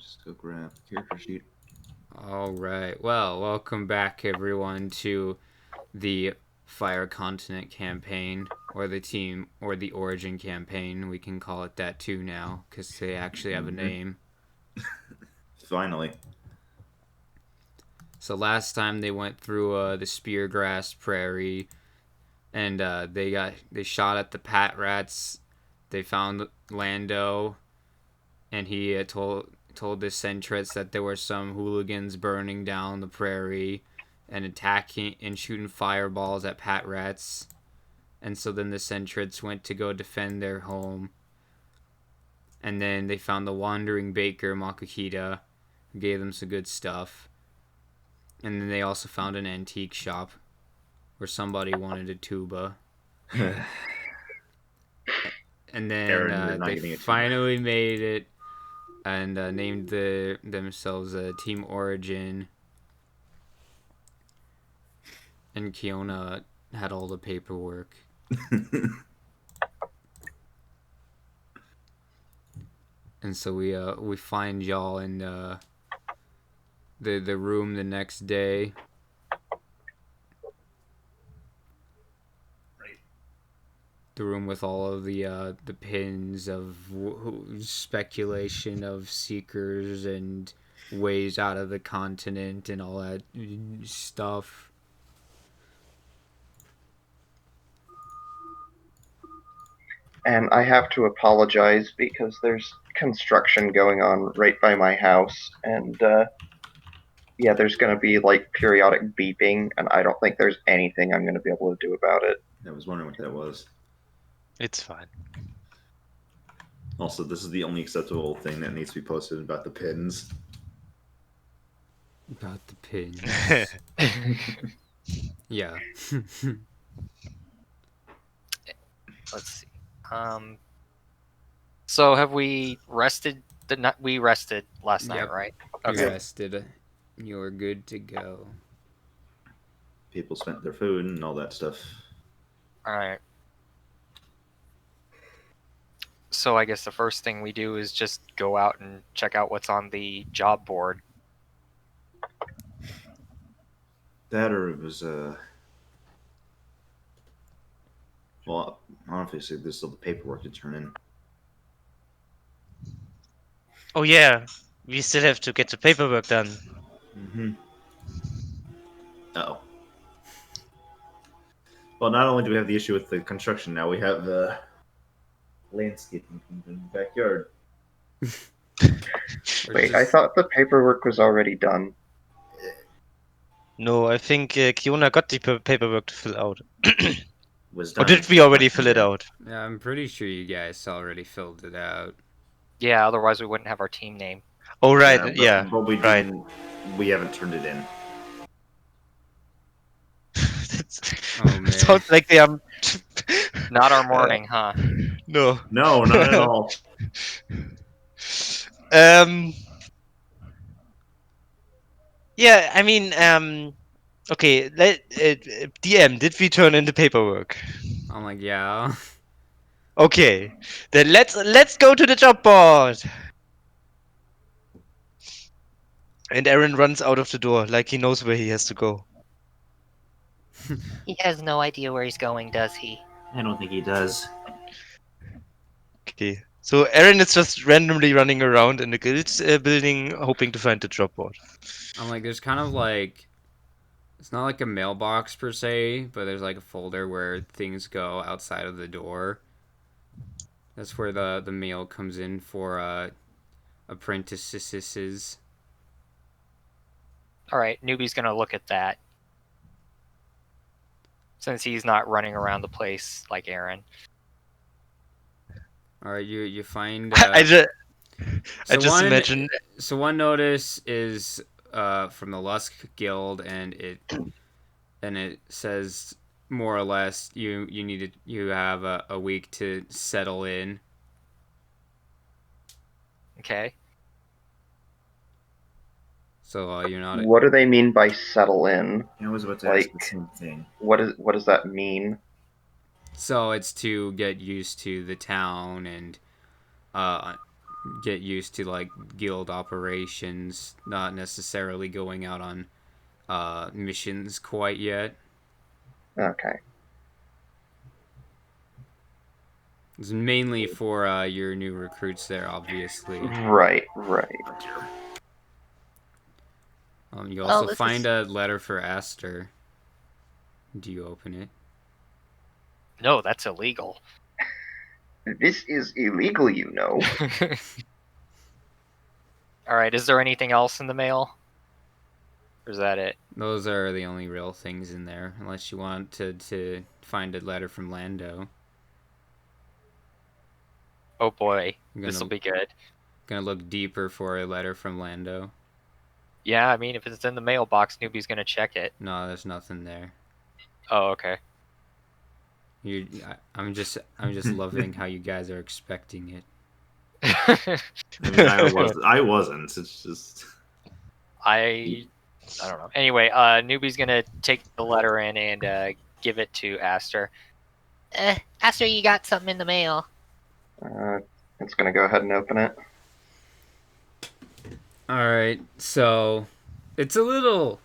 Just go grab the character sheet. Alright, well, welcome back everyone to the Fire Continent campaign, or the Origin campaign. We can call it that too now, because they actually have a name. Finally. So last time they went through the Speargrass Prairie, and they shot at the Pat Rats. They found Lando, and he told the Sentrets that there were some hooligans burning down the prairie and attacking and shooting fireballs at Pat Rats. And so then the Sentrets went to go defend their home. And then they found the wandering baker Makakita, who gave them some good stuff. And then they also found an antique shop where somebody wanted a tuba. And then they finally made it and named themselves Team Origin. And Kiona had all the paperwork. And so we find y'all in the room the next day. Right. The room with all of the pins of speculation of seekers and ways out of the continent and all that stuff. And I have to apologize because there's construction going on right by my house, and yeah, there's going to be like periodic beeping, and I don't think there's anything I'm going to be able to do about it. I was wondering what that was. It's fine. Also, this is the only acceptable thing that needs to be posted about the pins. About the pins. Yeah. Let's see. So have we rested? We rested last night, right? Okay. You rested. You're good to go. People spent their food and all that stuff. All right. So I guess the first thing we do is just go out and check out what's on the job board. That or it was well, obviously there's still the paperwork to turn in. Oh yeah, we still have to get the paperwork done. Mm-hmm. Uh-oh. Well, not only do we have the issue with the construction, now we have the landscaping in the backyard. Wait, I thought the paperwork was already done. No, I think Kiona got the paperwork to fill out. Or did we already fill it out? Yeah, I'm pretty sure you guys already filled it out. Yeah, otherwise we wouldn't have our team name. Oh right, yeah. But we right. We haven't turned it in. Oh man. Sounds like they are not our morning, huh? No. No, not at all. Yeah, I mean, okay, DM, did we turn in the paperwork? I'm like, yeah. Okay, then let's go to the job board. And Aaron runs out of the door like he knows where he has to go. He has no idea where he's going, does he? I don't think he does. Okay, so Aaron is just randomly running around in the guild building, hoping to find the job board. I'm like, there's kind of like, it's not like a mailbox per se, but there's like a folder where things go outside of the door. That's where the mail comes in for apprentices. Alright, Newbie's gonna look at that. Since he's not running around the place like Aaron. Alright, you find... I just imagine... So one notice is from the Lusk Guild, and it says more or less you have a week to settle in. Okay. So you're not. What do they mean by settle in? I was about to ask the same thing. What does that mean? So it's to get used to the town and get used to like guild operations, not necessarily going out on missions quite yet. Okay. It's mainly for your new recruits there, obviously. Right. You Well, also this find is- a letter for Aster. Do you open it? No, that's illegal. This is illegal, you know. All right. Is there anything else in the mail? Or is that it? Those are the only real things in there, unless you want to find a letter from Lando. Oh boy, I'm this will gonna be good. look deeper for a letter from Lando. Yeah, I mean, if it's in the mailbox, Newbie's gonna check it. No, there's nothing there. Oh, okay. I'm just loving how you guys are expecting it. I mean, I wasn't. It's just I don't know. Anyway, Newbie's gonna take the letter in and give it to Aster. Aster, you got something in the mail. It's gonna go ahead and open it. All right, so it's a little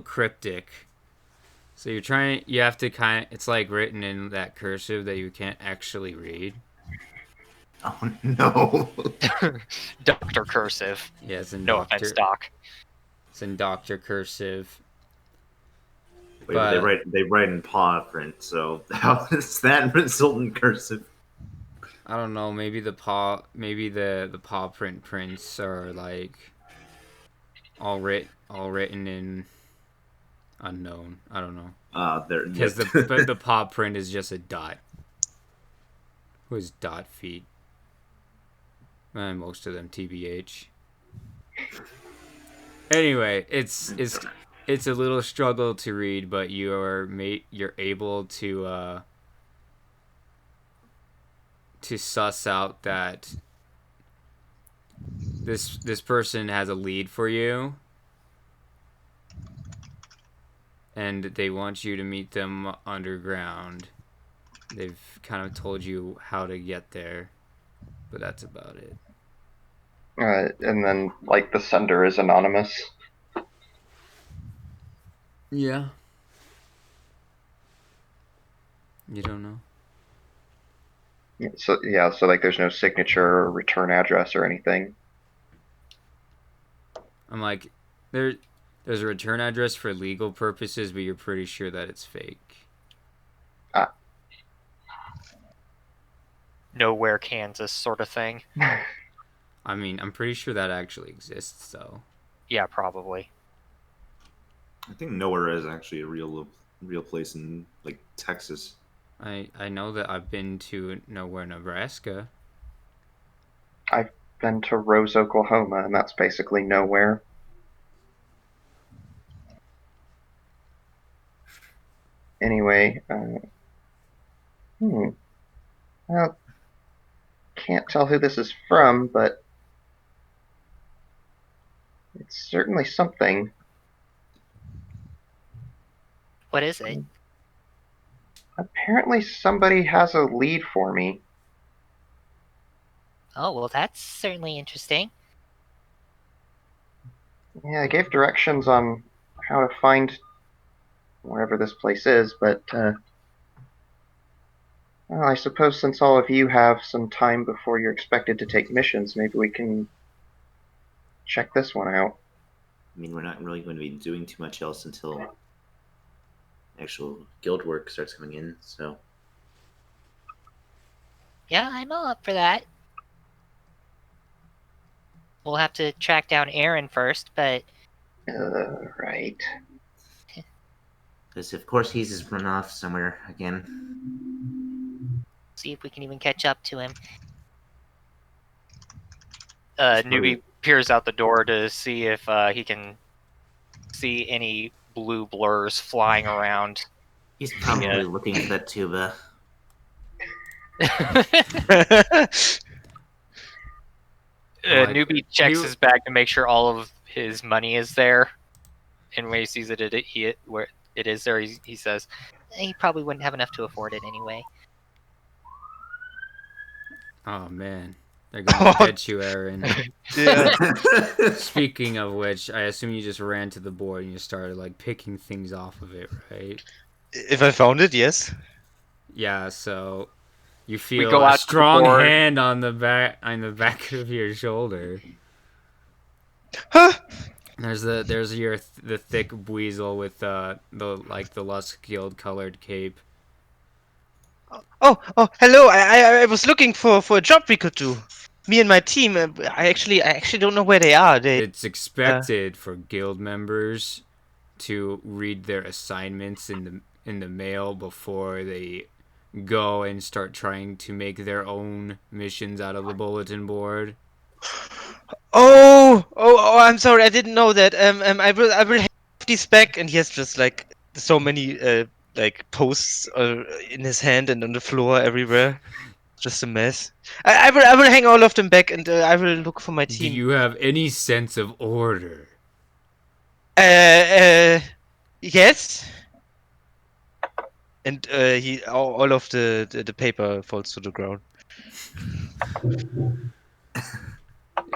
cryptic. So you have to it's like written in that cursive that you can't actually read. oh no. Doctor Cursive. Yeah, it's in No offense, Doc. It's in Doctor Cursive. Wait, but they write in paw print, so how is that result in cursive? I don't know. Maybe the paw print prints are like all written in unknown. I don't know. Because the paw print is just a dot. Who's dot feet? And most of them TBH. Anyway, it's a little struggle to read, but you're able to suss out that this person has a lead for you, and they want you to meet them underground. They've kind of told you how to get there, but that's about it. And then, like, the sender is anonymous. Yeah. You don't know? So like, there's no signature or return address or anything. I'm like, there's a return address for legal purposes, but you're pretty sure that it's fake. Nowhere, Kansas, sort of thing. I mean, I'm pretty sure that actually exists, though. Yeah, probably. I think nowhere is actually a real place in like Texas. I know that I've been to Nowhere, Nebraska. I've been to Rose, Oklahoma, and that's basically nowhere. Anyway, well, can't tell who this is from, but it's certainly something. What is it? Apparently somebody has a lead for me. Oh, well, that's certainly interesting. Yeah, I gave directions on how to find wherever this place is, but well, I suppose since all of you have some time before you're expected to take missions, maybe we can check this one out. I mean, we're not really going to be doing too much else until actual guild work starts coming in, so. Yeah, I'm all up for that. We'll have to track down Aaron first, but Right. Because of course he's just run off somewhere again. see if we can even catch up to him. Newbie peers out the door to see if he can see any blue blurs flying around. He's probably looking for that tuba. Newbie checks his bag to make sure all of his money is there, and when he sees that where it is there, he says, He probably wouldn't have enough to afford it anyway. Oh man, They're gonna get you, Aaron. Yeah. Speaking of which, I assume you just ran to the board and you started like picking things off of it, right? If I found it, yes. Yeah. So you We feel go a out to the strong board. hand on the back of your shoulder. Huh? There's the thick weasel with the Lusk Guild colored cape. Oh, hello. I was looking for a job we could do. Me and my team. I actually don't know where they are. It's expected for guild members to read their assignments in the mail before they go and start trying to make their own missions out of the bulletin board. I'm sorry. I didn't know that. I will have these back. And he has just like so many like posts in his hand and on the floor everywhere. Just a mess. I will hang all of them back and I will look for my Do team. you have any sense of order? Yes. And all of the paper falls to the ground.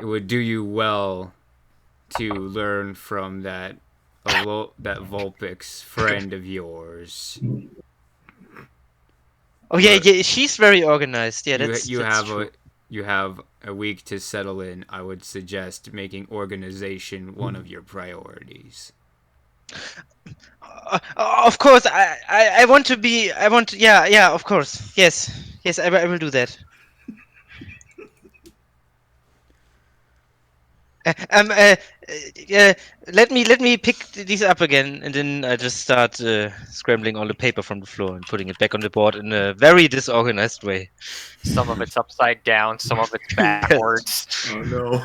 It would do you well to learn from that Vulpix friend of yours. Oh yeah, But yeah. She's very organized. Yeah, that's true. You have a week to settle in. I would suggest making organization one of your priorities. Of course, I want to be. I want. Yeah. Of course. Yes. I will do that. Uh, um. Uh, let me pick these up again, and then I just start scrambling all the paper from the floor and putting it back on the board in a very disorganized way. Some of it's upside down, some of it's backwards. Oh no.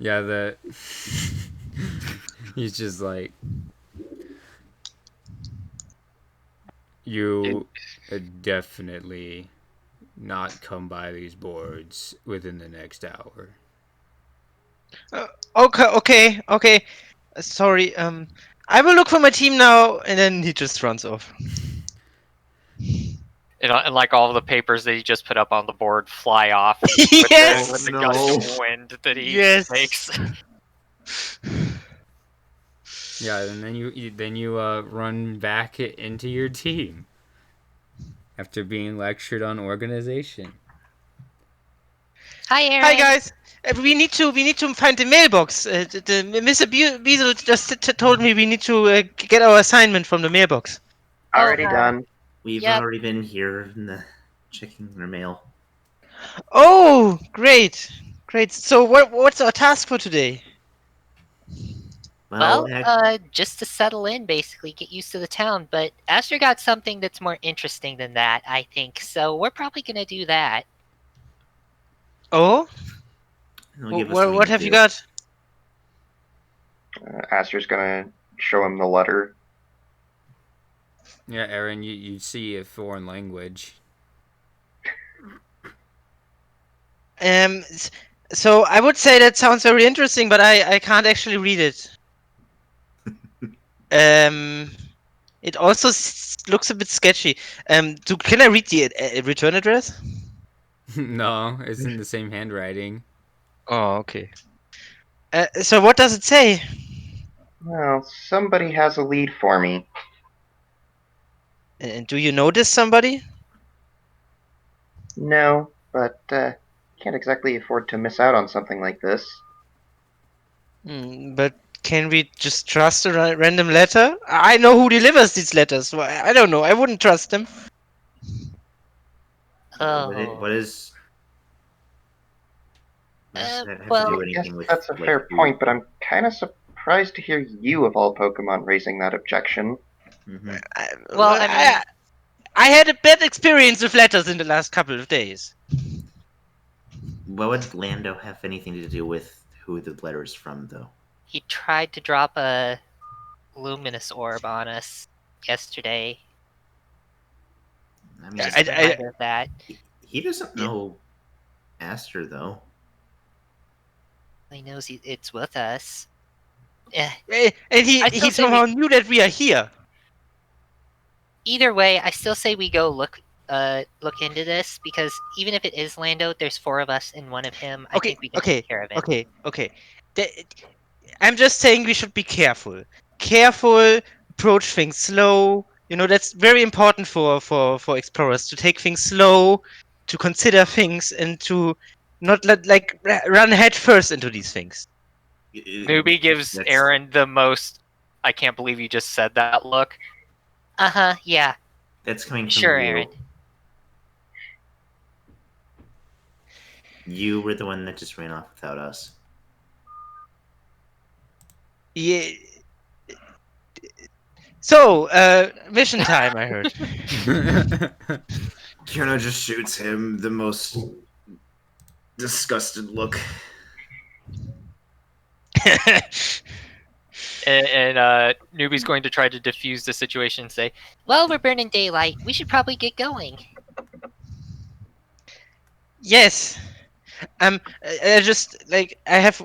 Yeah, he's just like, you definitely not come by these boards within the next hour. Okay. Sorry. I will look for my team now, and then he just runs off. And like all the papers that he just put up on the board fly off Yes! with the Oh, gust no. of wind that he Yes. makes. Yeah, and then you run back into your team after being lectured on organization. Hi, Aaron. Hi guys. We need to find the mailbox. Mr. Beazle just told me we need to get our assignment from the mailbox. Already Oh, done. We've Yep. already been here in the checking our mail. Oh, great. So what's our task for today? Well, Well, just to settle in, basically, get used to the town. But Aster got something that's more interesting than that, I think. So we're probably gonna do that. Oh, he'll give us something what to have you do. got? Aster's gonna show him the letter. Yeah, Aaron, you see a foreign language. So I would say that sounds very interesting, but I can't actually read it. It also looks a bit sketchy. Can I read the return address? No, it's in the same handwriting. Oh, okay. So what does it say? Well, somebody has a lead for me. And do you know this somebody? No, but can't exactly afford to miss out on something like this. But can we just trust a random letter? I know who delivers these letters. I don't know. I wouldn't trust them. Oh. What is? Does that have well- to do I guess anything with? that's a like, fair who- point, but I'm kind of surprised to hear you, of all Pokemon, raising that objection. Mhm. Well, I mean- I had a bad experience with letters in the last couple of days. What would Lando have anything to do with who the letter is from, though? He tried to drop a luminous orb on us yesterday. I mean, Just I- a reminder of that. he doesn't know Aster, though. He knows it's with us. Eh, And he I still say somehow knew that we are here. Either way, I still say we go look look into this? Because even if it is Lando, there's 4 of us and 1 of him. I think we can take care of it. Okay. I'm just saying we should be careful. Careful, approach things slow. You know, that's very important for explorers to take things slow, to consider things, and to not run head first into these things. Newbie gives That's- Aaron the most I can't believe you just said that look. Yeah. That's coming from Sure, you. Aaron. You were the one that just ran off without us. Yeah. So, mission time, I heard. Kierno just shoots him the most disgusted look. And Newbie's going to try to defuse the situation and say, Well, we're burning daylight. We should probably get going. Yes. I just I have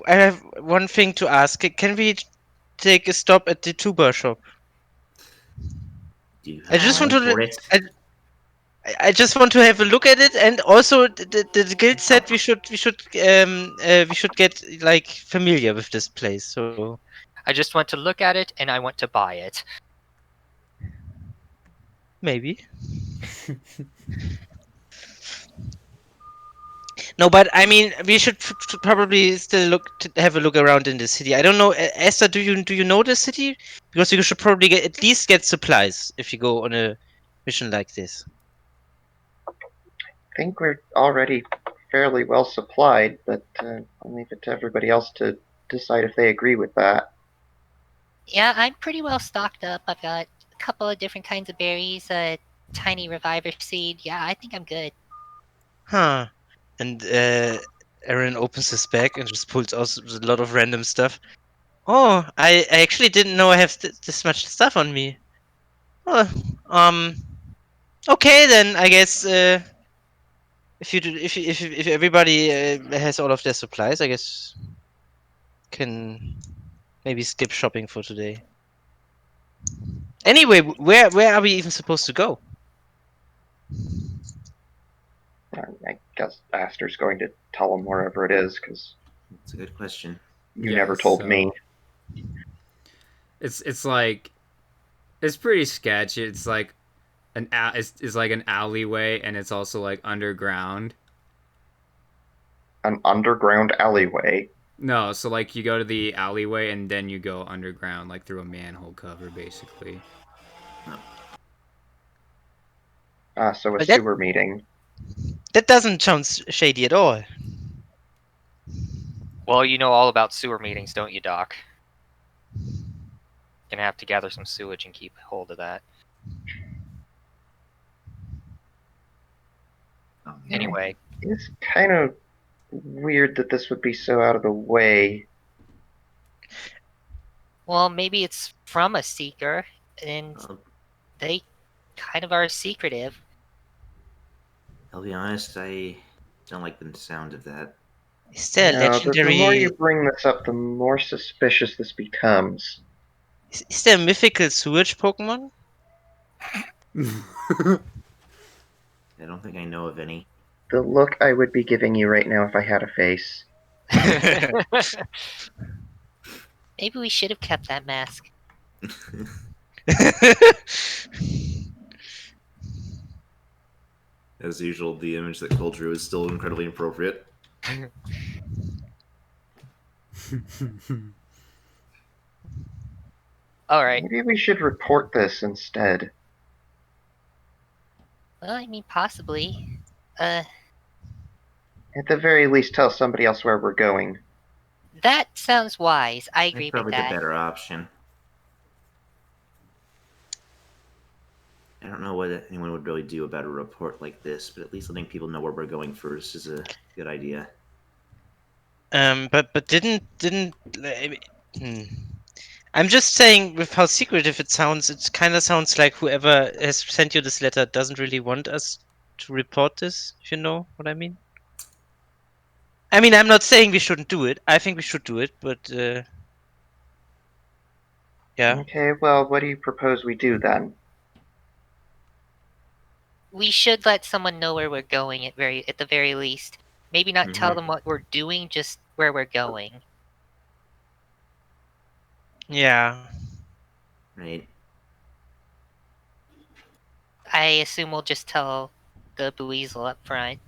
one thing to ask. Can we take a stop at the tuber shop? Do you have I just want to. for it? I just want to have a look at it, and also the guild said we should get like familiar with this place. So I just want to look at it and I want to buy it. maybe. No, but I mean, we should probably still have a look around in the city. I don't know, Esther. Do you know the city? Because you should probably at least get supplies if you go on a mission like this. I think we're already fairly well supplied, but I'll leave it to everybody else to decide if they agree with that. Yeah, I'm pretty well stocked up. I've got a couple of different kinds of berries, a tiny reviver seed. Yeah, I think I'm good. Huh. And Aaron opens his bag and just pulls out a lot of random stuff. Oh, I actually didn't know I have this much stuff on me. Oh, okay then. I guess if everybody has all of their supplies, I guess can maybe skip shopping for today. Anyway, where are we even supposed to go? I guess Aster's going to tell them wherever it is, because It's a good question. you Yeah, never told me. It's like it's pretty sketchy. It's like it's like an alleyway, and it's also like underground. An underground alleyway. No, so like you go to the alleyway and then you go underground, like through a manhole cover, basically. So a But that- sewer meeting. That doesn't sound shady at all. Well, you know all about sewer meetings, don't you, Doc? Gonna have to gather some sewage and keep hold of that. Anyway, It's kind of weird that this would be so out of the way. Well, maybe it's from a seeker, and I'll, they kind of are secretive. I'll be honest, I don't like the sound of that. Is there a No, the more legendary? you bring this up, the more suspicious this becomes. Is there a mythical sewage Pokemon? I don't think I know of any. The look I would be giving you right now if I had a face. Maybe we should have kept that mask. As usual, the image that Cole drew is still incredibly appropriate. all right. Maybe we should report this instead. Well, I mean, possibly. At the very least, tell somebody else where we're going. That sounds wise. I That's agree with probably the that. better option. I don't know what anyone would really do about a report like this, but at least letting people know where we're going first is a good idea. But didn't I'm just saying, with how secretive it sounds, it kind of sounds like whoever has sent you this letter doesn't really want us to report this, if you know what I mean. I mean, I'm not saying we shouldn't do it. I think we should do it, but yeah. Okay, well, what do you propose we do then? we should let someone know where we're going at the very least. Maybe not tell Mhm. them what we're doing, just where we're going. Yeah. Right. I assume we'll just tell the Buizel up front.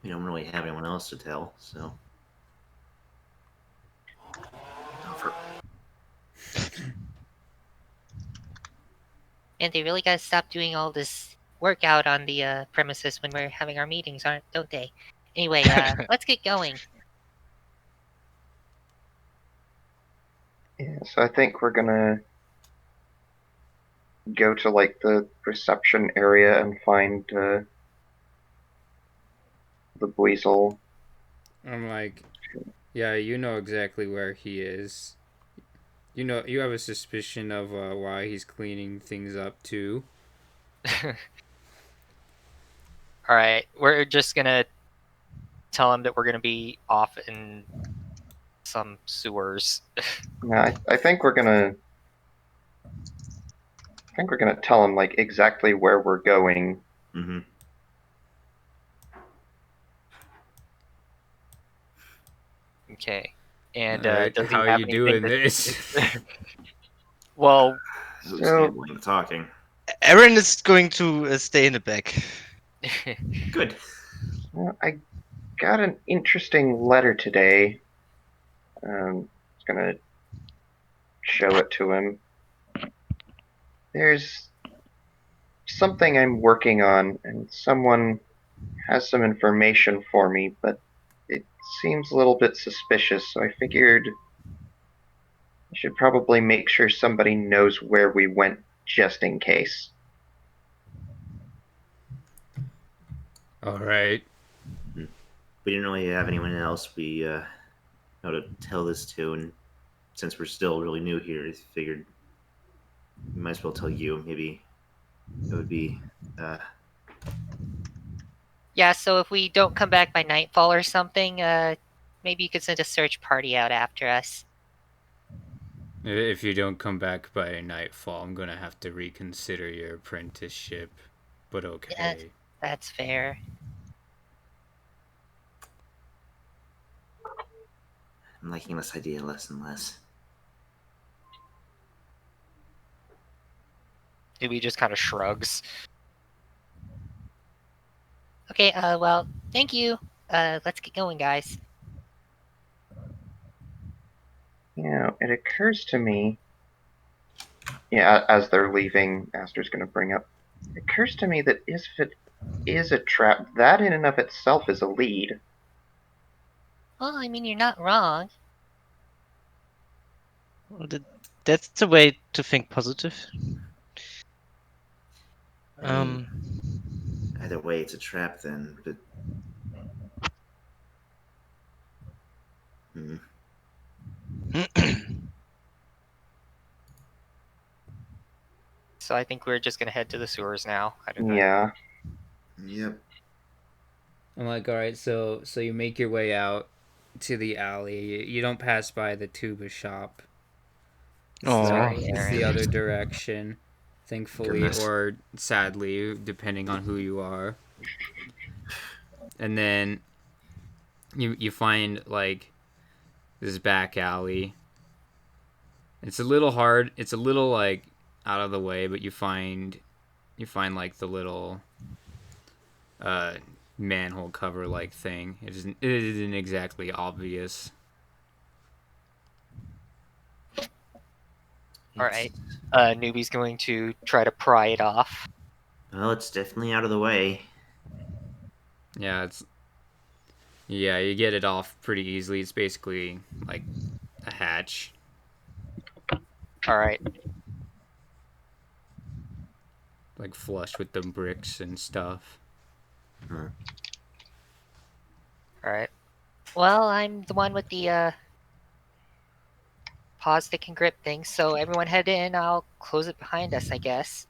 We don't really have anyone else to tell, so. Oh, for And they really gotta stop doing all this workout on the premises when we're having our meetings, don't they? Anyway, let's get going. Yeah, so I think we're gonna go to like the reception area and find the Buizel. I'm like, yeah, you know exactly where he is. You know, you have a suspicion of why he's cleaning things up too. Alright, we're just gonna tell him that we're gonna be off in some sewers. Yeah, I think we're gonna. I think we're gonna tell him like exactly where we're going. Mm-hmm. Okay. And Alright, does he how are have you anything doing to... this? Well, Who's So handling the talking? Aaron is going to stay in the back. Good. I got an interesting letter today. It's gonna show it to him. There's something I'm working on, and someone has some information for me, but it seems a little bit suspicious, so I figured I should probably make sure somebody knows where we went just in case. Alright. We didn't really have anyone else we know to tell this to, and since we're still really new here, I figured we might as well tell you. Maybe it would be. Yeah, so if we don't come back by nightfall or something, maybe you could send a search party out after us. If you don't come back by nightfall, I'm gonna have to reconsider your apprenticeship. But okay. That's fair. I'm liking this idea less and less. he just kind of shrugs. Okay, well, thank you. Let's get going, guys. You know, it occurs to me. Yeah, as they're leaving, Aster's gonna bring up. It occurs to me that if it is a trap, that in and of itself is a lead. Well, I mean, you're not wrong. Well, that's the way to think positive. I mean, either way, it's a trap then. But So I think we're just gonna head to the sewers now. I don't know. Yeah. yep. I'm like, alright, so you make your way out to the alley. You don't pass by the tuba shop. Oh, Sorry, It's the Aaron. other direction, thankfully, Goodness. or sadly, depending on who you are. And then you find like this back alley. It's a little hard. It's a little like out of the way, but you find like the little manhole cover like thing. It isn't exactly obvious. Alright. Newbie's going to try to pry it off. Well, it's definitely out of the way. Yeah, you get it off pretty easily. It's basically like a hatch. Alright. Like flush with the bricks and stuff. Huh. Alright. Well, I'm the one with the pause that can grip things, so everyone head in. I'll close it behind us, I guess.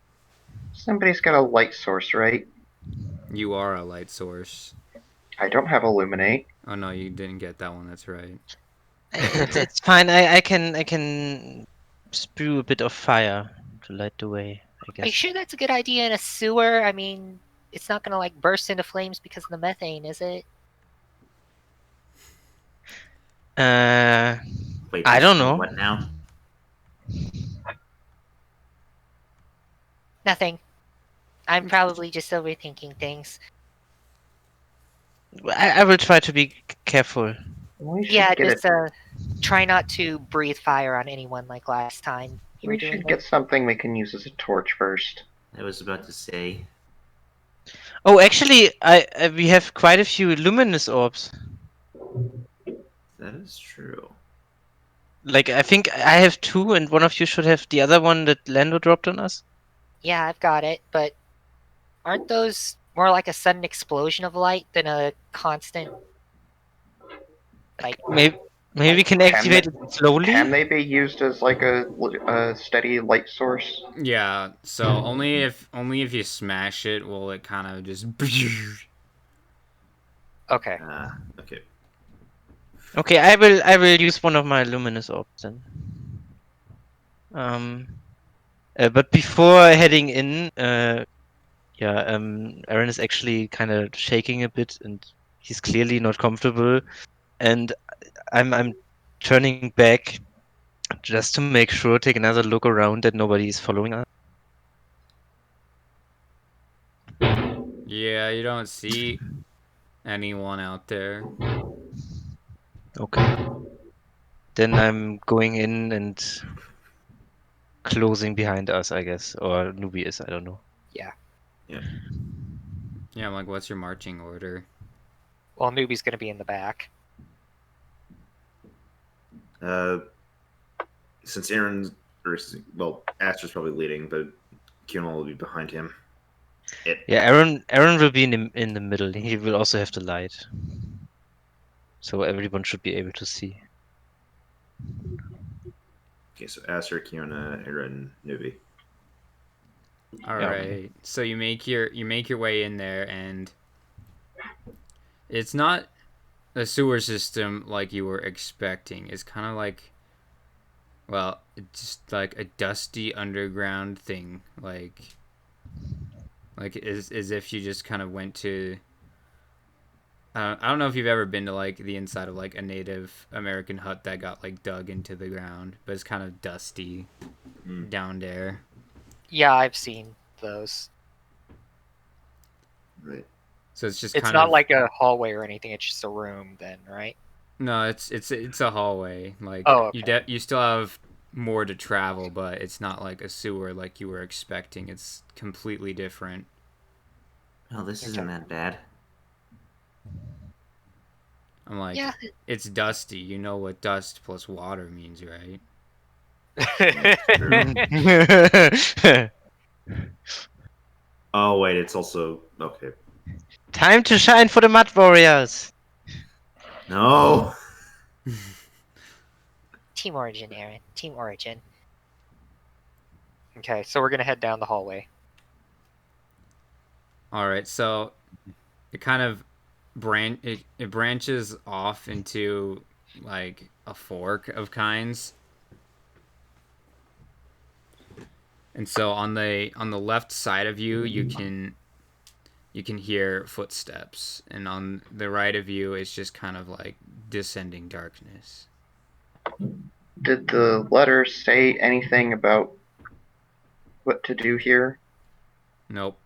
Somebody's got a light source, right? You are a light source. I don't have illuminate. Oh no, you didn't get that one. That's right. it's fine. I can spew a bit of fire to light the way, I Are you guess. sure that's a good idea in a sewer? I mean, it's not gonna like burst into flames because of the methane, is it? Wait, I we're don't saying know. what now? Nothing. I'm probably just overthinking things. I will try to be careful. We should Yeah, get just it. try not to breathe fire on anyone like last time you were We doing should it. get something we can use as a torch first. I was about to say. Oh, actually, we have quite a few luminous orbs. That is true. Like, I think I have 2, and one of you should have the other one that Lando dropped on us. Yeah, I've got it, but aren't those more like a sudden explosion of light than a constant, like, Maybe we like, can Can activate they, it slowly. can they be used as like a steady light source? Yeah, so only if you smash it will it kind of just. okay. Okay. Okay, I will use one of my luminous orbs then. But before heading in, Aaron is actually kind of shaking a bit, and he's clearly not comfortable. And I'm turning back just to make sure, take another look around that nobody is following us. Yeah, you don't see anyone out there. Okay. Then I'm going in and closing behind us, I guess, or Nubi is, I don't know. Yeah. Yeah. Yeah, I'm like, what's your marching order? Well, Newbie's gonna be in the back. Since Aaron's, or well, Aster's probably leading, but Kionel will be behind him. Yeah, Aaron will be in the middle. He will also have the light, so everyone should be able to see. Okay, so Aster, Kiona, Aaron, Nubi. All Yeah, right. okay. So you make your way in there, and it's not a sewer system like you were expecting. It's kind of like, well, it's just like a dusty underground thing, like as if you just kind of went to. I don't know if you've ever been to like the inside of like a Native American hut that got like dug into the ground, but it's kind of dusty down there. Yeah, I've seen those. Right. So it's just It's kind not of like a hallway or anything. It's just a room, then, right? no, it's a hallway. Like Oh, okay. you still have more to travel, but it's not like a sewer like you were expecting. It's completely different. Well, this isn't that bad. I'm like, Yeah. it's dusty. You know what dust plus water means, right? True. Oh wait, it's also okay. Time to shine for the Mud Warriors. No. Team Origin, Aaron. Team Origin. Okay, so we're gonna head down the hallway. All right, so it kind of it branches off into like a fork of kinds. And so on the left side of you, you can hear footsteps, and on the right of you it's just kind of like descending darkness. Did the letter say anything about what to do here? Nope.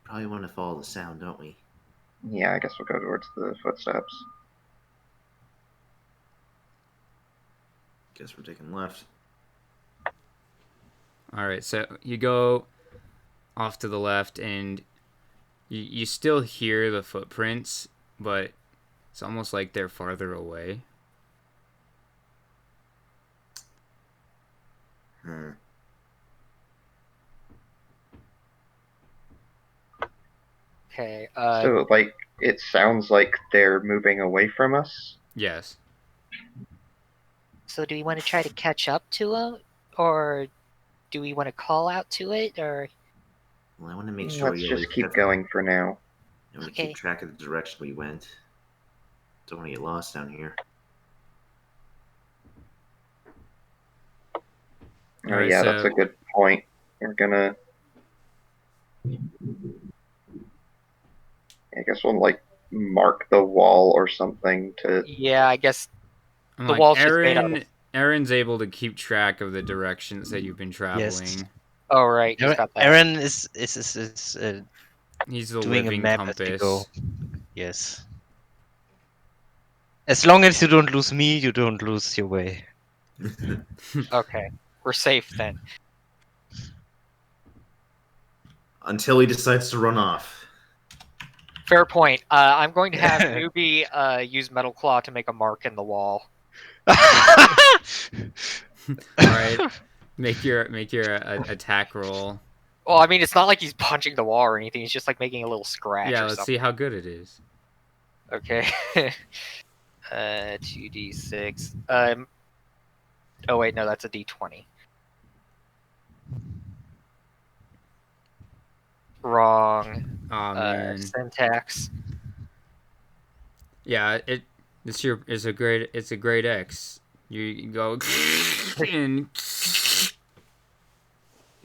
Probably want to follow the sound, don't we? Yeah, I guess we'll go towards the footsteps. Guess we're taking left. All right, so you go off to the left, and you still hear the footprints, but it's almost like they're farther away. Hmm. Okay. So, like, it sounds like they're moving away from us. Yes. So do we want to try to catch up to it, or do we want to call out to it, or Well, I want to make sure Let's we just always keep have, going for now. I want to Okay. keep track of the direction we went. Don't want to get lost down here. Oh Alright, yeah, so that's a good point. We're gonna. I guess we'll like mark the wall or something to. Yeah, I guess I'm the like wall's just made out of. Aaron's able to keep track of the directions that you've been traveling. Oh right, he's got that. Aaron is He's the doing a living map as we go. compass. Yes. As long as you don't lose me, you don't lose your way. Okay, we're safe then. Until he decides to run off. Fair point. I'm going to have Newbie use Metal Claw to make a mark in the wall. Alright. Make your attack roll. Well, I mean, it's not like he's punching the wall or anything. He's just like making a little scratch. Yeah, or let's something. see how good it is. Okay. 2d6. Oh wait, no, that's a d20. Wrong. Aw, man. Syntax. Yeah, it's a great X. You go and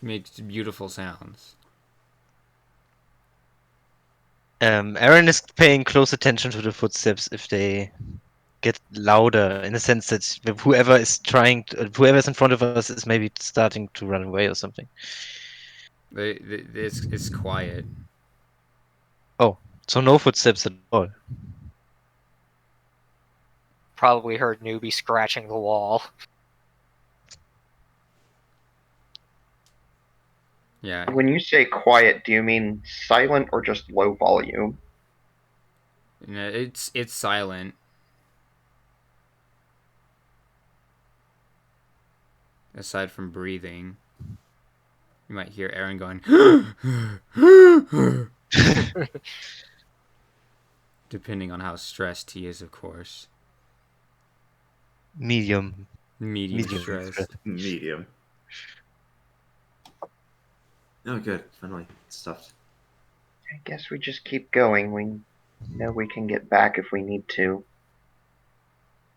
makes beautiful sounds. Aaron is paying close attention to the footsteps if they get louder, in the sense that whoever's in front of us is maybe starting to run away or something. It's quiet. So no footsteps at all. Probably heard Newbie scratching the wall. Yeah, When you say quiet, do you mean silent or just low volume? it's silent. Aside from breathing, you might hear Aaron going. Depending on how stressed he is, of course. Medium Medium stress. stressed. Medium. Oh, good. Finally, stuffed. I guess we just keep going. We know we can get back if we need to.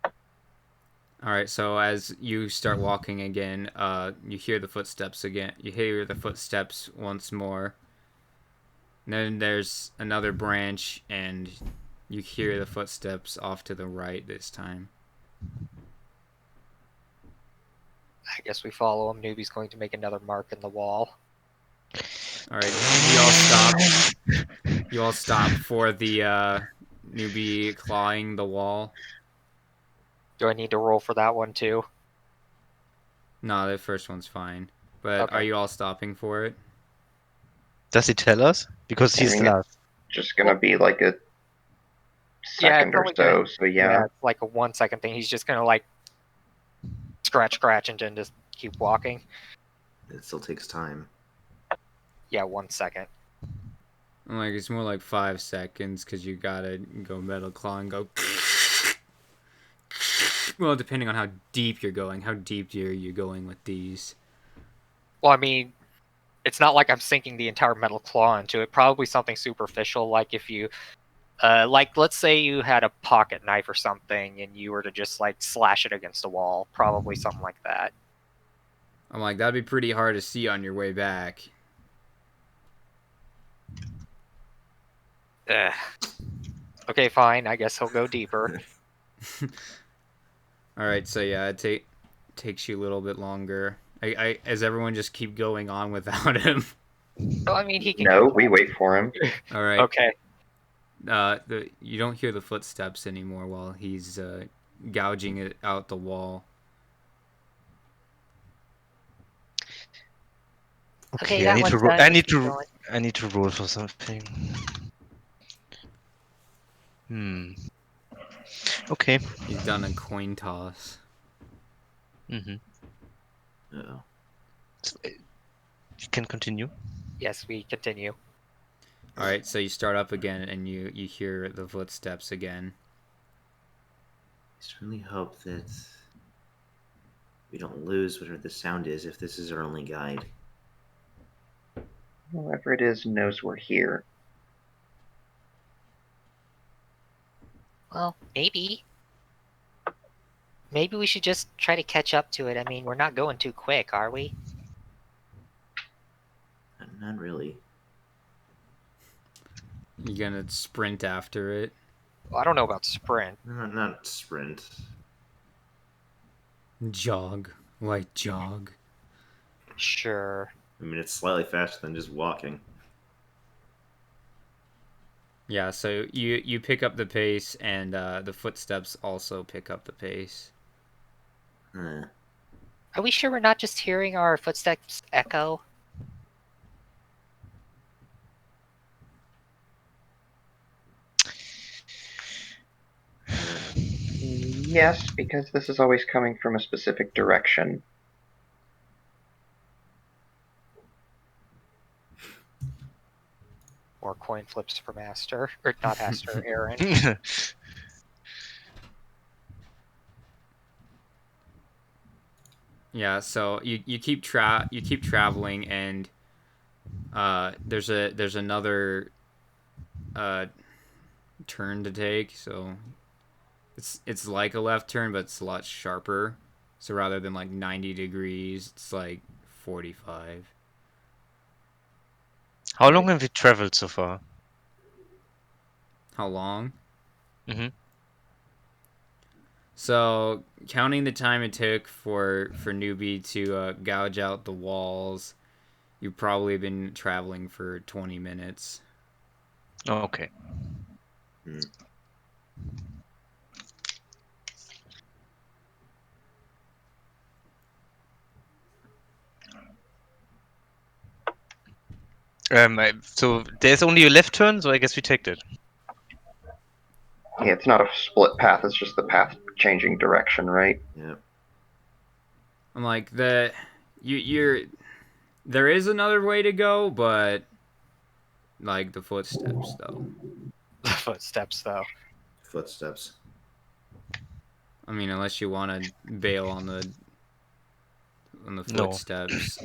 All right, so as you start walking again, you hear the footsteps again. You hear the footsteps once more. And then there's another branch, and you hear the footsteps off to the right this time. I guess we follow him. Newbie's going to make another mark in the wall. All right, you all stop. You all stop for the newbie clawing the wall. Do I need to roll for that one too? No, the first one's fine. But Okay. are you all stopping for it? Does he tell us? Because he's mean, last. Just gonna be like a second or only so. gonna- So yeah. it's like a 1 second thing. He's just gonna like scratch, and then just keep walking. It still takes time. Yeah, 1 second. I'm like, it's more like 5 seconds because you gotta go metal claw and go. Well, depending on how deep you're going. How deep are you going with these? Well, I mean, it's not like I'm sinking the entire metal claw into it. Probably something superficial, like if you, like let's say you had a pocket knife or something, and you were to just like slash it against a wall. Probably something like that. I'm like, that'd be pretty hard to see on your way back. Ugh. Okay, fine. I guess he'll go deeper. All right, so yeah, it takes you a little bit longer. As everyone just keep going on without him. So I mean, he can. No, go we wait for him. All right. Okay. You don't hear the footsteps anymore while he's gouging it out the wall. Okay, I that need one's to roll. done. Let's keep going. I need to roll for something. Okay. He's done a coin toss. Mm-hmm. Uh-oh. So, you can continue. Yes, we continue. All right, so you start up again, and you hear the footsteps again. I certainly hope that we don't lose whatever the sound is if this is our only guide. Whoever it is knows we're here. Well, maybe. Maybe we should just try to catch up to it. I mean, we're not going too quick, are we? Not really. You gonna sprint after it? Well, I don't know about sprint. Not sprint. Jog. Light jog. Sure. I mean, it's slightly faster than just walking. Yeah, so you pick up the pace, and the footsteps also pick up the pace. Uh, Are we sure we're not just hearing our footsteps echo? Yes, because this is always coming from a specific direction. More coin flips from Aster. Or not Aster, Aaron. Yeah, so you keep traveling, and there's another turn to take. So it's like a left turn, but it's a lot sharper. So rather than like 90 degrees, it's like 45. How long have we traveled so far? How long? Mm-hmm. So counting the time it took for newbie to gouge out the walls, you've probably been traveling for 20 minutes. Oh, okay. hmm. So there's only a left turn, so I guess we take that. Yeah, it's not a split path, it's just the path changing direction, right? Yeah. I'm like you're there is another way to go, but like the footsteps though. The footsteps, though. Footsteps. I mean, unless you want to bail on the No. footsteps.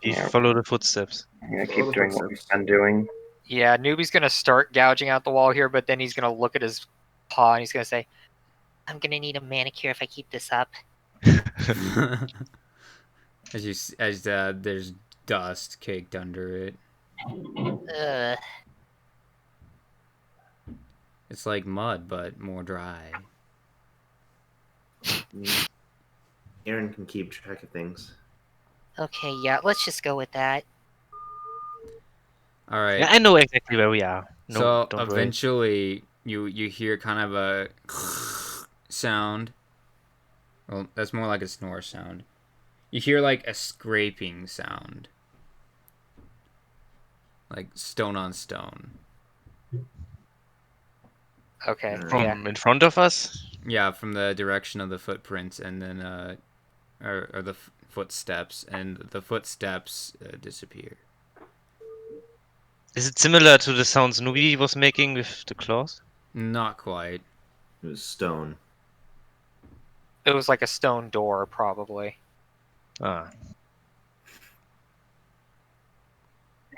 We Yeah. follow the footsteps. I'm gonna Follow keep the doing what we've footsteps. been doing. Yeah, Newbie's gonna start gouging out the wall here, but then he's gonna look at his paw and he's gonna say, I'm gonna need a manicure if I keep this up. as there's dust caked under it. Ugh. It's like mud, but more dry. Aaron can keep track of things. Okay, yeah, let's just go with that. All right. Yeah, I know exactly where we are. No, So don't worry. eventually, you hear kind of a sound. Well, that's more like a snore sound. You hear like a scraping sound, like stone on stone. Okay, From From yeah. in front of us? Yeah, from the direction of the footprints, and then or the footsteps, and the footsteps disappear. Is it similar to the sounds Nubi was making with the claws? Not quite. It was stone. It was like a stone door, probably. Ah.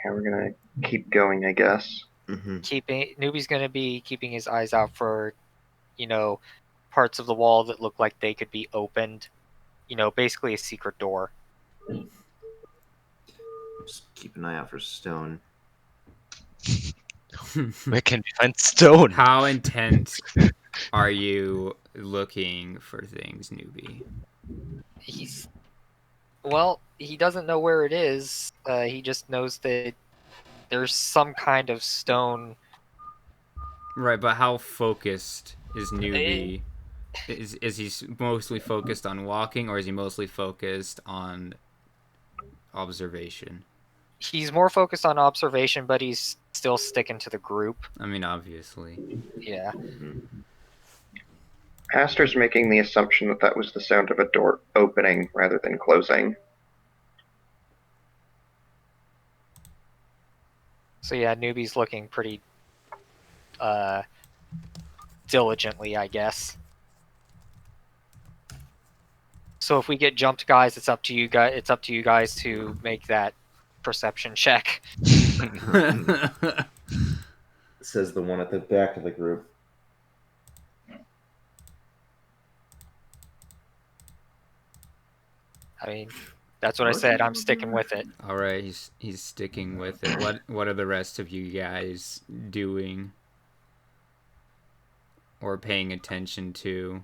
Yeah, we're gonna keep going, I guess. Mm-hmm. Newbie's gonna be keeping his eyes out for, parts of the wall that look like they could be opened. Basically a secret door. Just keep an eye out for stone. Where can we find stone? How intent are you looking for things, newbie? He doesn't know where it is. He just knows that there's some kind of stone. Right, but how focused is newbie? Is he mostly focused on walking, or is he mostly focused on observation? He's more focused on observation, but he's still sticking to the group. I mean, obviously. Yeah. Mm-hmm. Aster's making the assumption that that was the sound of a door opening rather than closing. So yeah, Newbie's looking pretty diligently, I guess. So if we get jumped, guys, it's up to you guys. It's up to you guys to make that perception check. Says the one at the back of the group. I mean, that's what I said. I'm sticking with it. All right, he's sticking with it. What are the rest of you guys doing or paying attention to?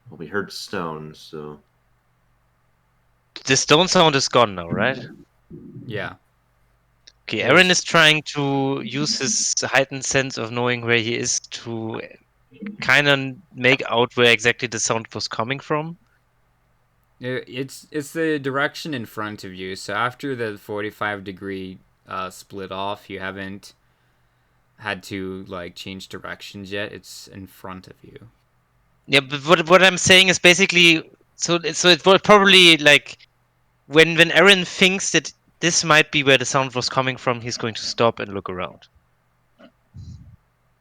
Well, we heard stone, so The stone sound is gone now, right? Yeah. Okay, Yes. Aaron is trying to use his heightened sense of knowing where he is to kind of make out where exactly the sound was coming from. It's the direction in front of you. So after the 45-degree split off, you haven't had to like change directions yet. It's in front of you. Yeah, but what I'm saying is basically so it was probably like when Aaron thinks that this might be where the sound was coming from, he's going to stop and look around.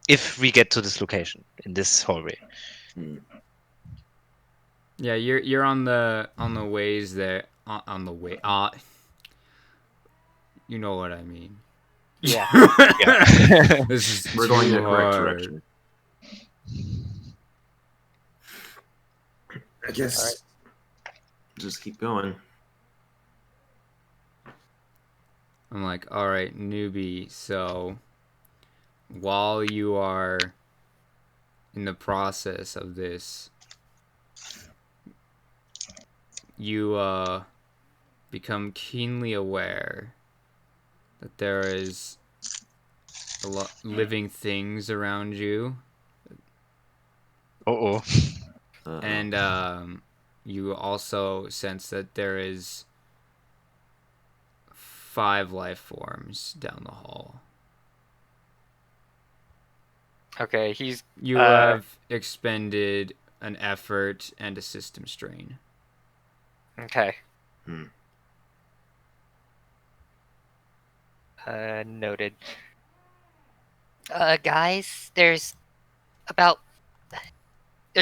If we get to this location in this hallway. Yeah, you're on the ways there on the way. You know what I mean. Yeah. Yeah. This is we're going the too correct hard. direction. I guess just keep going. I'm like, all right, newbie. So while you are in the process of this, you become keenly aware that there is a lot living things around you, Uh-oh. and you also sense that there is 5 life forms down the hall. Okay, he's You have expended an effort and a system strain. okay. Hmm. Noted. Guys, there's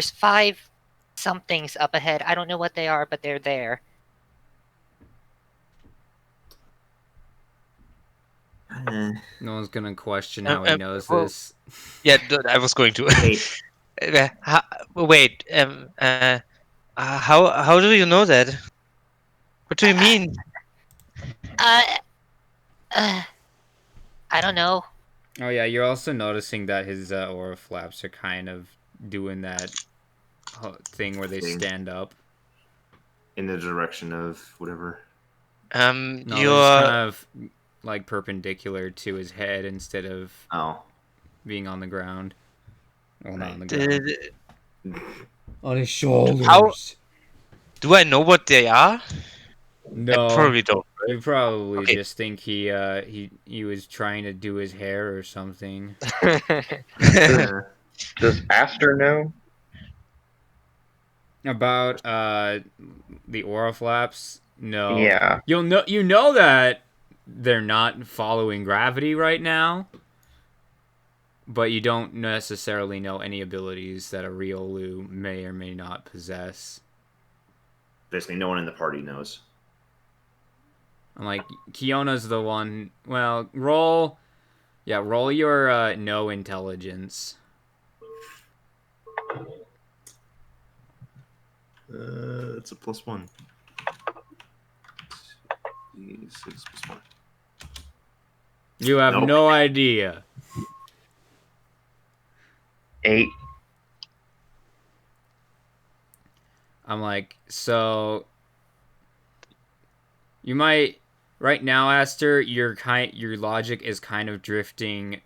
5 somethings up ahead. I don't know what they are, but they're there. No one's gonna question how he knows well, this. Yeah, I was going to. Hey, Wait. How do you know that? What do you mean? Uh, I don't know. Oh yeah, you're also noticing that his aura flaps are kind of doing that thing where they stand up. in the direction of whatever. No, they're just You're kind of like perpendicular to his head instead of Oh, being on the ground. Well, not on the ground. on his shoulders. How- do I know what they are? No, I probably don't. you probably Okay. just think he was trying to do his hair or something. Does Aster know? About the aura flaps? No. Yeah. You know that they're not following gravity right now, but you don't necessarily know any abilities that a Riolu may or may not possess. Basically, no one in the party knows. I'm like, Kiona's the one. Well, roll your no intelligence. It's a +1. 6 + 1. You have Nope. no idea. 8. I'm like, so you might right now, Aster, your logic is kind of drifting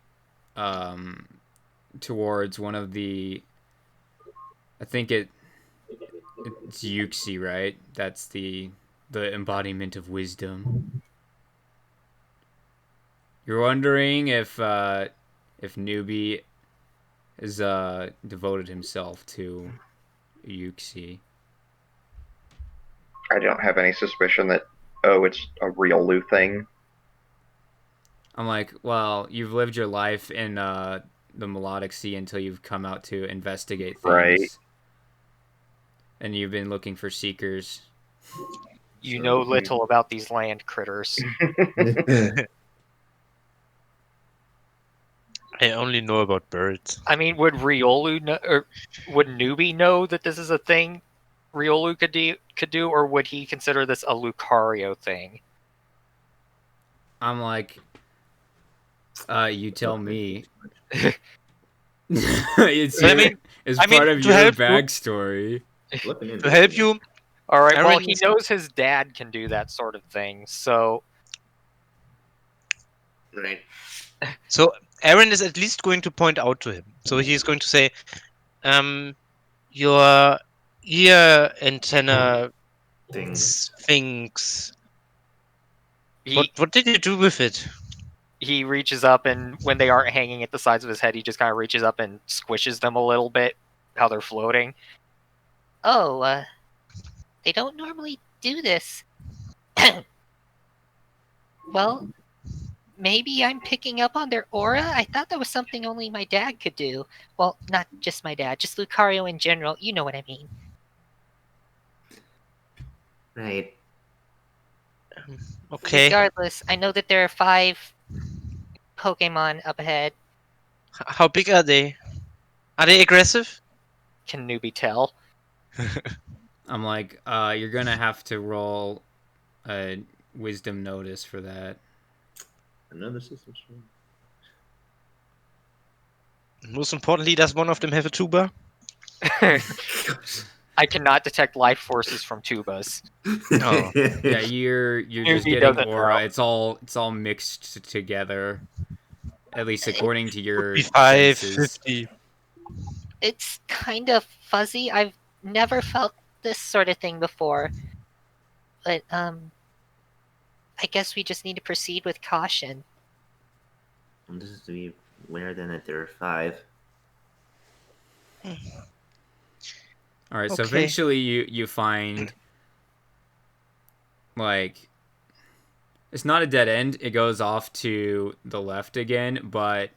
towards one of the I think it's Yuxi, right? That's the embodiment of wisdom. You're wondering if Newbie has devoted himself to Yuxi. I don't have any suspicion that, it's a real Lu thing. I'm like, well, you've lived your life in the Melodic Sea until you've come out to investigate things. Right. And you've been looking for seekers. You know little about these land critters. I only know about birds. I mean, would Riolu know, or would Newbie know that this is a thing? Riolu could do, or would he consider this a Lucario thing? I'm like, you tell me. I mean, it's I mean, part of to your help you- backstory. Looking into To help it. you, All right. Well, Aaron he is- knows his dad can do that sort of thing, so Right. so Aaron is at least going to point out to him. So he's going to say, your ear antenna Things. things. he What did you do with it? he reaches up, and when they aren't hanging at the sides of his head, he just kind of reaches up and squishes them a little bit, how they're floating. Oh, they don't normally do this. Well, maybe I'm picking up on their aura? I thought that was something only my dad could do. Well, not just my dad, just Lucario in general. You know what I mean. Right. Okay. Regardless, I know that there are 5 Pokemon up ahead. How big are they? Are they aggressive? Can Newbie tell? I'm like, you're gonna have to roll a wisdom notice for that. Another system stream. Most importantly, does one of them have a tuba? I cannot detect life forces from tubas. Oh. Yeah, you're just He getting doesn't aura. know. It's all mixed together. At least according to your 55, senses. 50. It's kind of fuzzy. I've never felt this sort of thing before. But, I guess we just need to proceed with caution. I'm just to be aware then that there are 5. All right, so Okay. eventually you find like it's not a dead end. It goes off to the left again, but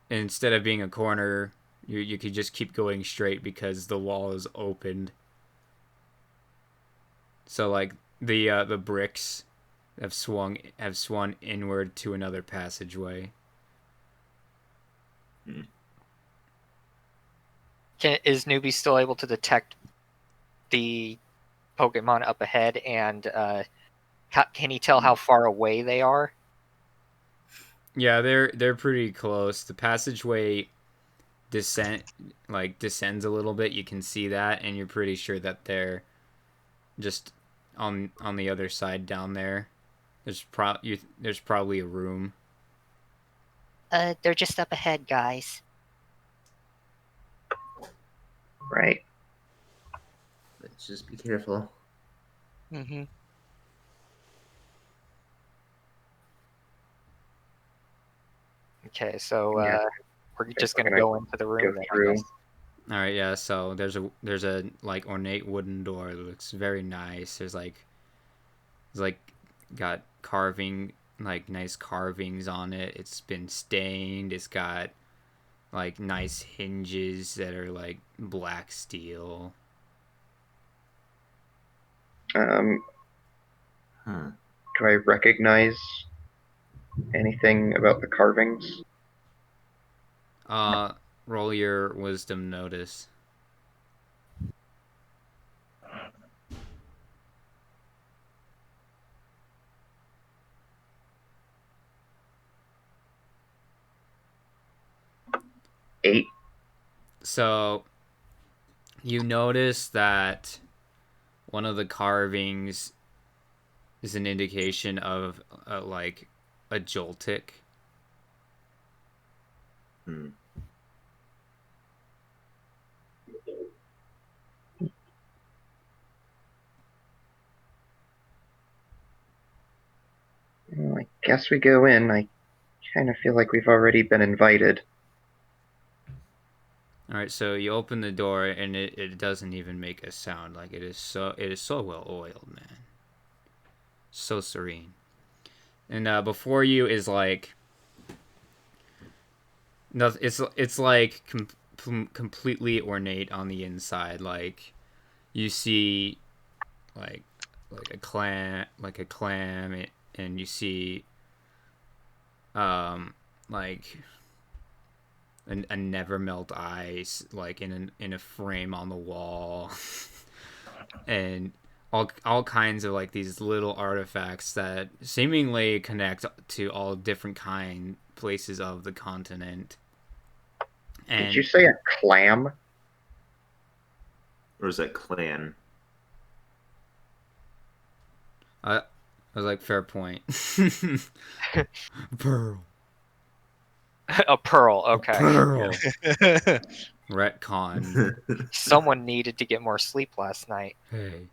instead of being a corner, you could just keep going straight because the wall is opened. So like the bricks have swung inward to another passageway. Is Newbie still able to detect the Pokemon up ahead, and can he tell how far away they are? Yeah, they're pretty close. The passageway descends a little bit. You can see that, and you're pretty sure that they're just on the other side down there. There's probably a room. They're just up ahead, guys. Right. Let's just be careful. Mm-hmm. Okay, so Yeah. we're Guess just we're gonna gonna go into the room. go then, I through. guess. All right, yeah. So there's a like ornate wooden door that looks very nice. There's like got carving like nice carvings on it. It's been stained. It's got like nice hinges that are like black steel. Huh. Do I recognize anything about the carvings? Roll your wisdom notice. Eight. So you notice that one of the carvings is an indication of like a Joltik. Hmm. Well, I guess we go in. I kind of feel like we've already been invited. All right, so you open the door and it doesn't even make a sound. Like it is so well oiled, man. So serene. And before you is like no, it's like completely ornate on the inside. Like you see like a clam, and you see like a never melt ice like in a frame on the wall. and all kinds of like these little artifacts that seemingly connect to all different places of the continent. And Did you say a clam? Or is that clan? I was like, fair point. Pearl. A pearl. Okay. Pearl. Retcon. Someone needed to get more sleep last night. Hey.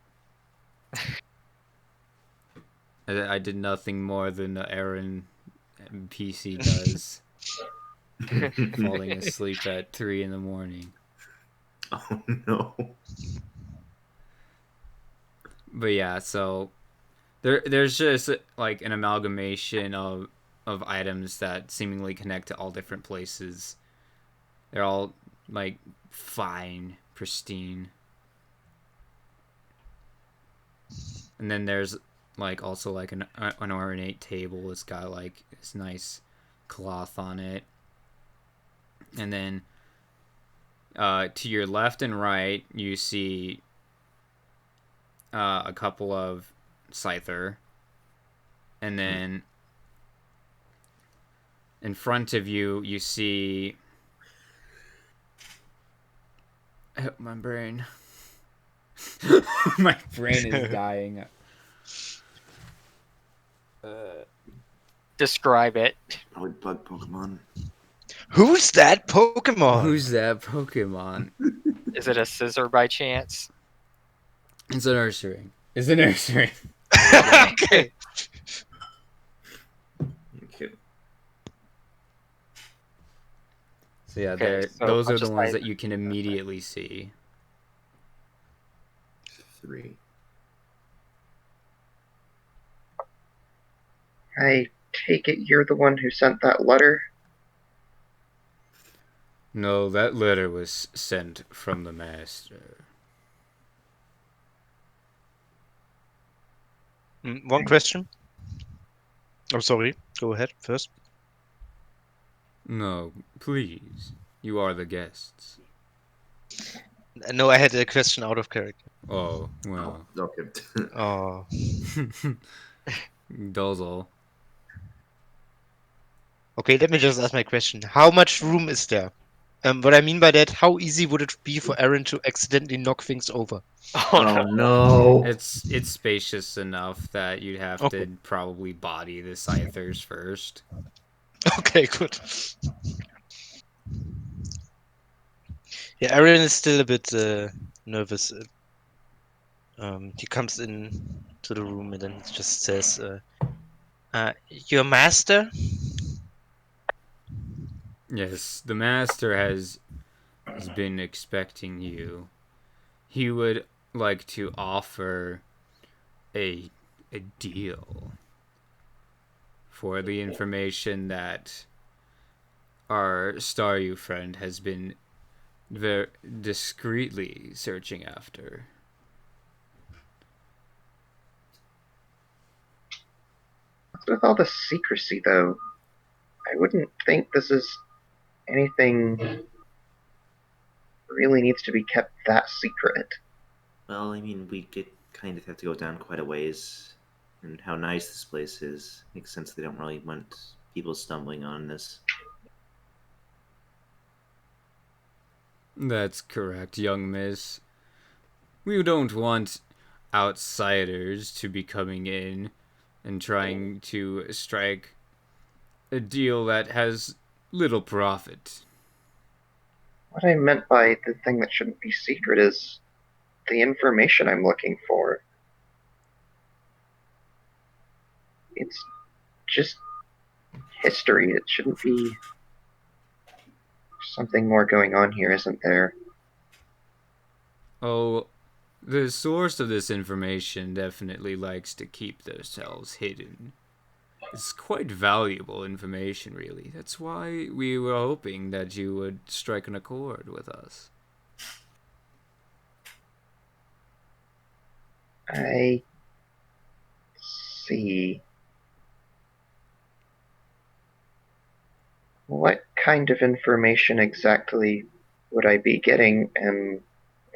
I did nothing more than the Aaron PC does. Falling asleep at 3 in the morning. Oh no. But yeah, so there's just like an amalgamation of items that seemingly connect to all different places. They're all like fine, pristine. And then there's like also like an ornate table. It's got like this nice cloth on it. And then to your left and right, you see a couple of Scyther. And then in front of you, you see... Oh, my brain. My brain is dying. Describe it. Probably bug Pokemon. Who's that Pokemon? Who's that Pokemon? Is it a scissor by chance? It's an Ursaring. It's an Ursaring. Okay. Okay. So yeah, Okay, so those I'll are the just ones hide that you can immediately see. 3. I take it you're the one who sent that letter? No, that letter was sent from the Master. One question. Oh, sorry. Go ahead first. No, please. You are the guests. No, I had a question out of character. Oh, well. Okay. Oh. Dozel. Okay, let me just ask my question. How much room is there? What I mean by that, how easy would it be for Aaron to accidentally knock things over? Oh no. no. It's spacious enough that you'd have Okay. to probably body the Scythers first. Okay, good. Yeah, Aaron is still a bit nervous. He comes in to the room and then just says, "Your master?" Yes, the Master has been expecting you. He would like to offer a deal for the information that our Staryu friend has been very discreetly searching after. What's with all the secrecy, though? I wouldn't think this is anything really needs to be kept that secret. Well, I mean, we did kind of have to go down quite a ways, and how nice this place is makes sense. They don't really want people stumbling on this. That's correct, young miss. We don't want outsiders to be coming in and trying to strike a deal that has little profit. What I meant by the thing that shouldn't be secret is the information I'm looking for. It's just history. It shouldn't be something more going on here, isn't there? Oh, the source of this information definitely likes to keep themselves hidden. It's quite valuable information, really. That's why we were hoping that you would strike an accord with us. I see. What kind of information exactly would I be getting, and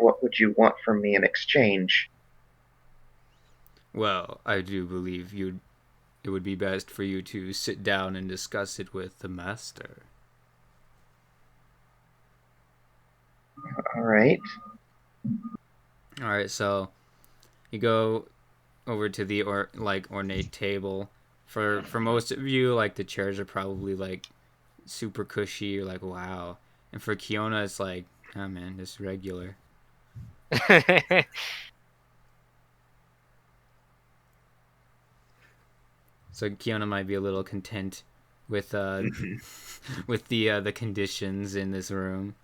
what would you want from me in exchange? Well, I do believe it would be best for you to sit down and discuss it with the master. All right. All right, so you go over to the ornate table. For most of you, like the chairs are probably like super cushy. You're like, wow. And for Kiona, it's like, oh man, just regular. So Kiona might be a little content with with the conditions in this room.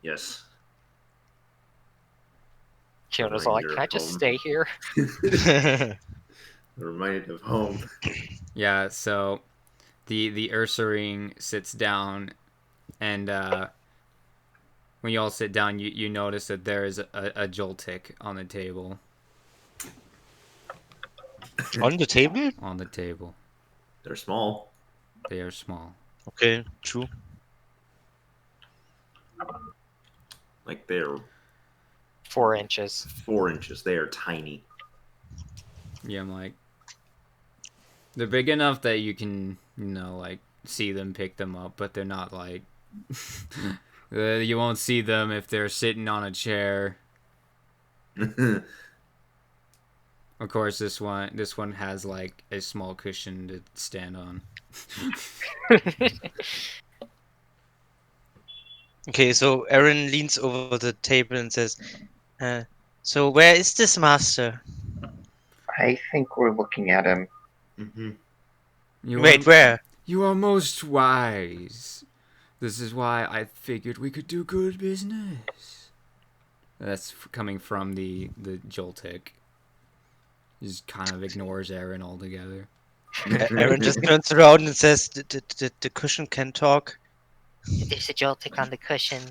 Yes. Kyoto's all like, Reminder can I of just home. stay here? Reminded of home. Yeah, so the Ursaring sits down, and when you all sit down, you notice that there is a Joltik on the table. On the table? On the table. They're small. They are small. Okay, true. Like they're 4 inches. 4 inches. They are tiny. Yeah, I'm like, they're big enough that you can, like see them, pick them up, but they're not like you won't see them if they're sitting on a chair. Of course, this one has like a small cushion to stand on. Okay, so Aaron leans over the table and says, so where is this master? I think we're looking at him. Mm-hmm. Wait, where? You are most wise. This is why I figured we could do good business. That's coming from the Joltik. He just kind of ignores Aaron altogether. Aaron just turns around and says, the cushion can talk. There's a Joltik on the cushion,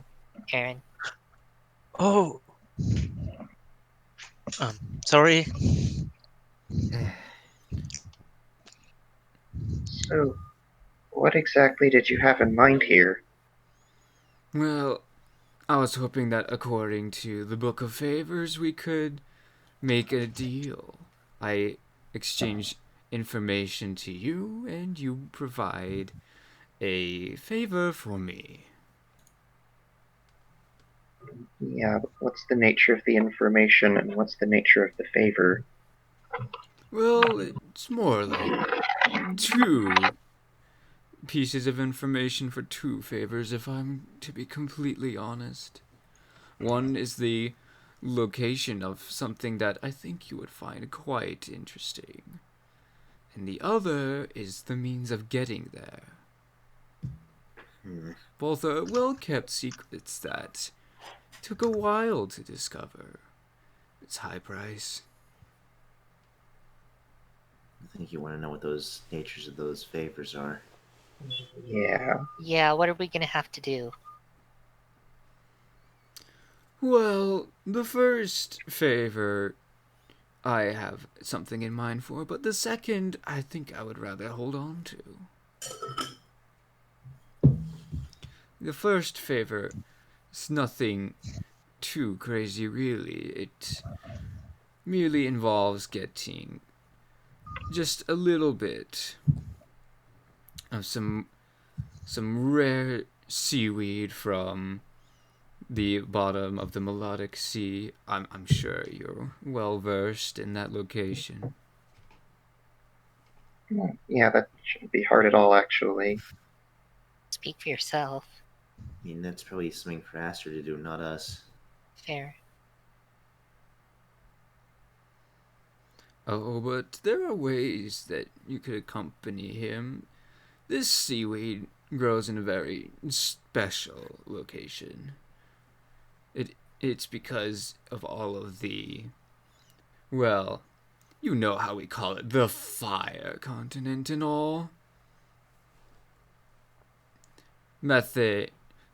Aaron. Oh. Sorry. So, what exactly did you have in mind here? Well, I was hoping that according to the Book of Favors, we could make a deal. I exchange information to you, and you provide a favor for me. Yeah, but what's the nature of the information and what's the nature of the favor? Well, it's more like 2 pieces of information for 2 favors, if I'm to be completely honest. One is the location of something that I think you would find quite interesting, and the other is the means of getting there. Both are well-kept secrets that took a while to discover. It's high price. I think you want to know what those natures of those favors are. Yeah. Yeah, what are we gonna have to do? Well, the first favor I have something in mind for, but the second I think I would rather hold on to. The first favor is nothing too crazy, really. It merely involves getting just a little bit of some rare seaweed from the bottom of the melodic sea. I'm sure you're well versed in that location. Yeah, that shouldn't be hard at all, actually. Speak for yourself. I mean, that's probably something for Aster to do, not us. Fair. Oh, but there are ways that you could accompany him. This seaweed grows in a very special location. It's because of all of the, well, you know how we call it, the fire continent and all.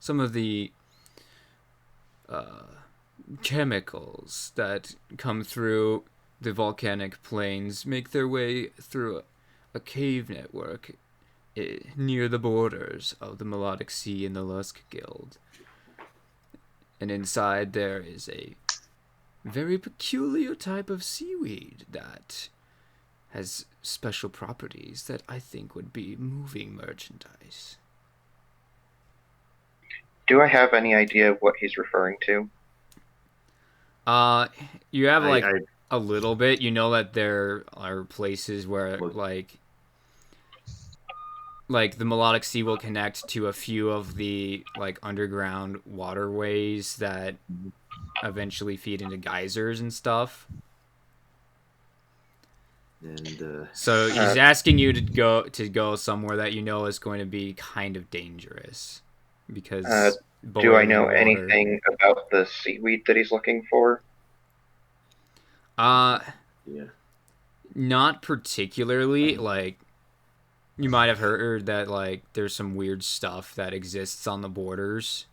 Some of the chemicals that come through the volcanic plains make their way through a cave network near the borders of the Melodic Sea and the Lusk Guild. And inside there is a very peculiar type of seaweed that has special properties that I think would be moving merchandise. Do I have any idea what he's referring to? You have like I a little bit. You know that there are places where Look. like the melodic sea will connect to a few of the like underground waterways that eventually feed into geysers and stuff. and So he's asking you to go somewhere that you know is going to be kind of dangerous because do I boiling know water. anything about the seaweed that he's looking for? Yeah, not particularly. Mm-hmm. Like you might have heard that like there's some weird stuff that exists on the borders,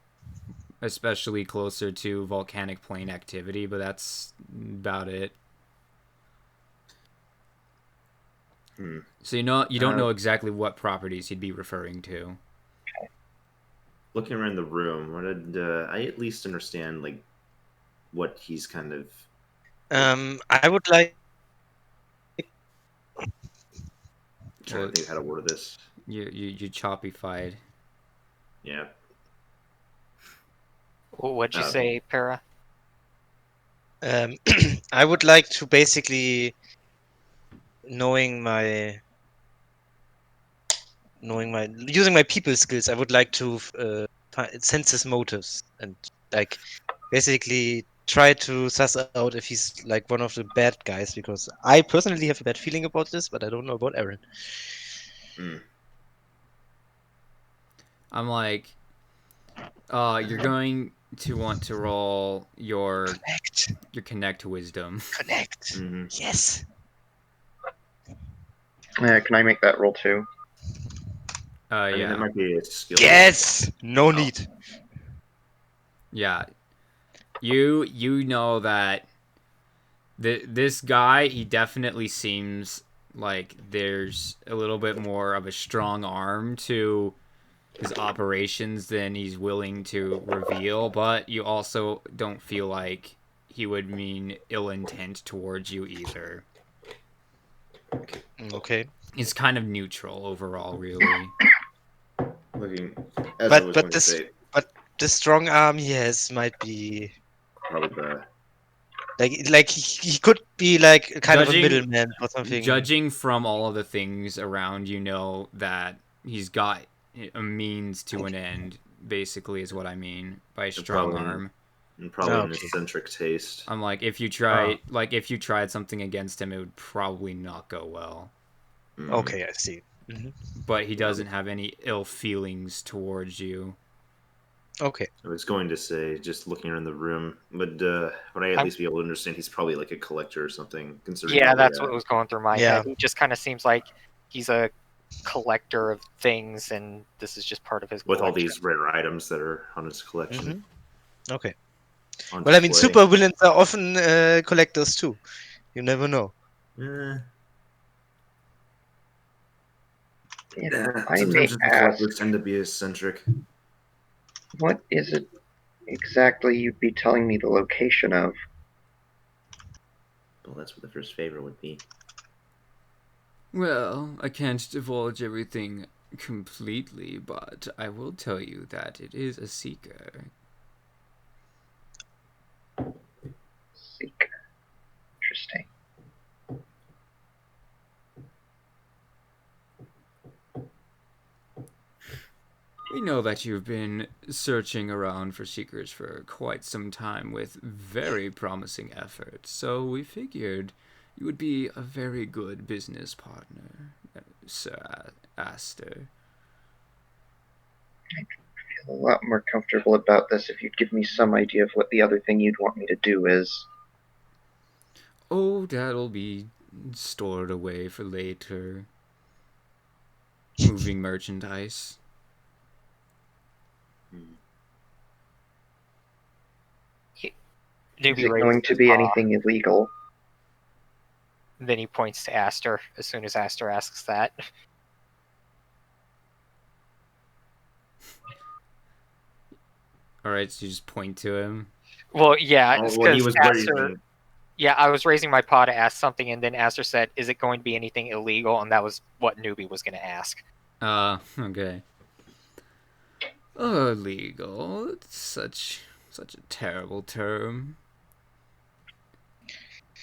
especially closer to volcanic plain activity, but that's about it. So you don't know exactly what properties he'd be referring to. Looking around the room, what did I at least understand like what he's kind of I would like. trying to think of how to word this. You choppyfied. Yeah. What'd you say, Para? I would like to basically knowing my using my people skills. I would like to sense his motives and like basically try to suss out if he's like one of the bad guys, because I personally have a bad feeling about this, but I don't know about Aaron. I'm like, you're going to want to roll your connect wisdom. Connect. Mm-hmm. Yes. Can I make that roll too? I mean, Yeah. that might be a skill. Yes. No need. Yeah. You know that this guy, he definitely seems like there's a little bit more of a strong arm to his operations than he's willing to reveal, but you also don't feel like he would mean ill intent towards you either. Okay. He's kind of neutral overall, really. Looking, as I was going to say, But the strong arm he has might be probably the like he could be like kind of a middleman or something. Judging from all of the things around, you know that he's got a means to an end, basically, is what I mean by strong arm. and probably an eccentric taste. I'm like, if you tried something against him, it would probably not go well. Okay, I see. But he doesn't have any ill feelings towards you. Okay. I was going to say, just looking around the room, would I at least be able to understand he's probably like a collector or something? Considering Yeah, that's what was going through my Yeah. head. He just kind of seems like he's a collector of things, and this is just part of his with all collection. these rare items that are on his collection. Okay. On Well, I mean, display. super villains are often collectors too. You never know. If I Sometimes may just ask, collectors tend to be eccentric. what is it exactly you'd be telling me the location of? Well, that's what the first favor would be. Well, I can't divulge everything completely, but I will tell you that it is a seeker. Seeker. Interesting. We know that you've been searching around for seekers for quite some time with very promising efforts, so we figured you would be a very good business partner, Sir Aster. I'd feel a lot more comfortable about this if you'd give me some idea of what the other thing you'd want me to do is. Oh, that'll be stored away for later. Moving merchandise. Is it going to be anything illegal? Then he points to Aster as soon as Aster asks that. All right, so you just point to him. Well, yeah, Oh, well, he because was Aster. raising. Yeah, I was raising my paw to ask something, and then Aster said, "Is it going to be anything illegal?" And that was what Newbie was going to ask. Okay. Illegal. It's such a terrible term.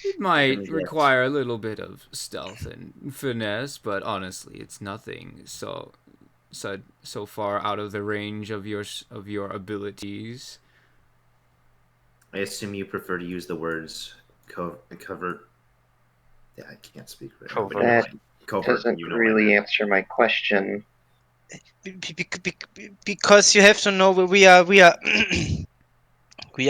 It might Yes. require a little bit of stealth and finesse, but honestly, it's nothing so far out of the range of your abilities. I assume you prefer to use the words covert. Yeah, I can't speak right now, but you know, That Covert. covert. doesn't You know what I really meant. answer my question. Because you have to know we are we are we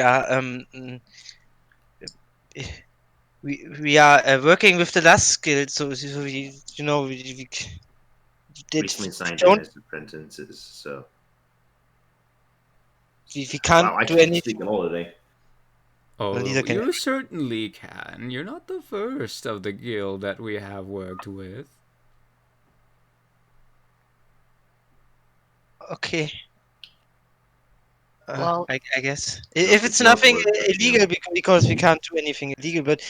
are working with the last skill, so we we did Recently signed in don't as apprentices, so we can't wow, I do can't anything. speak at all today. Well, neither Oh, can you certainly can. You're not the first of the guild that we have worked with. okay. Well, I guess No, if the it's guild nothing works with you. illegal because we can't do anything illegal, but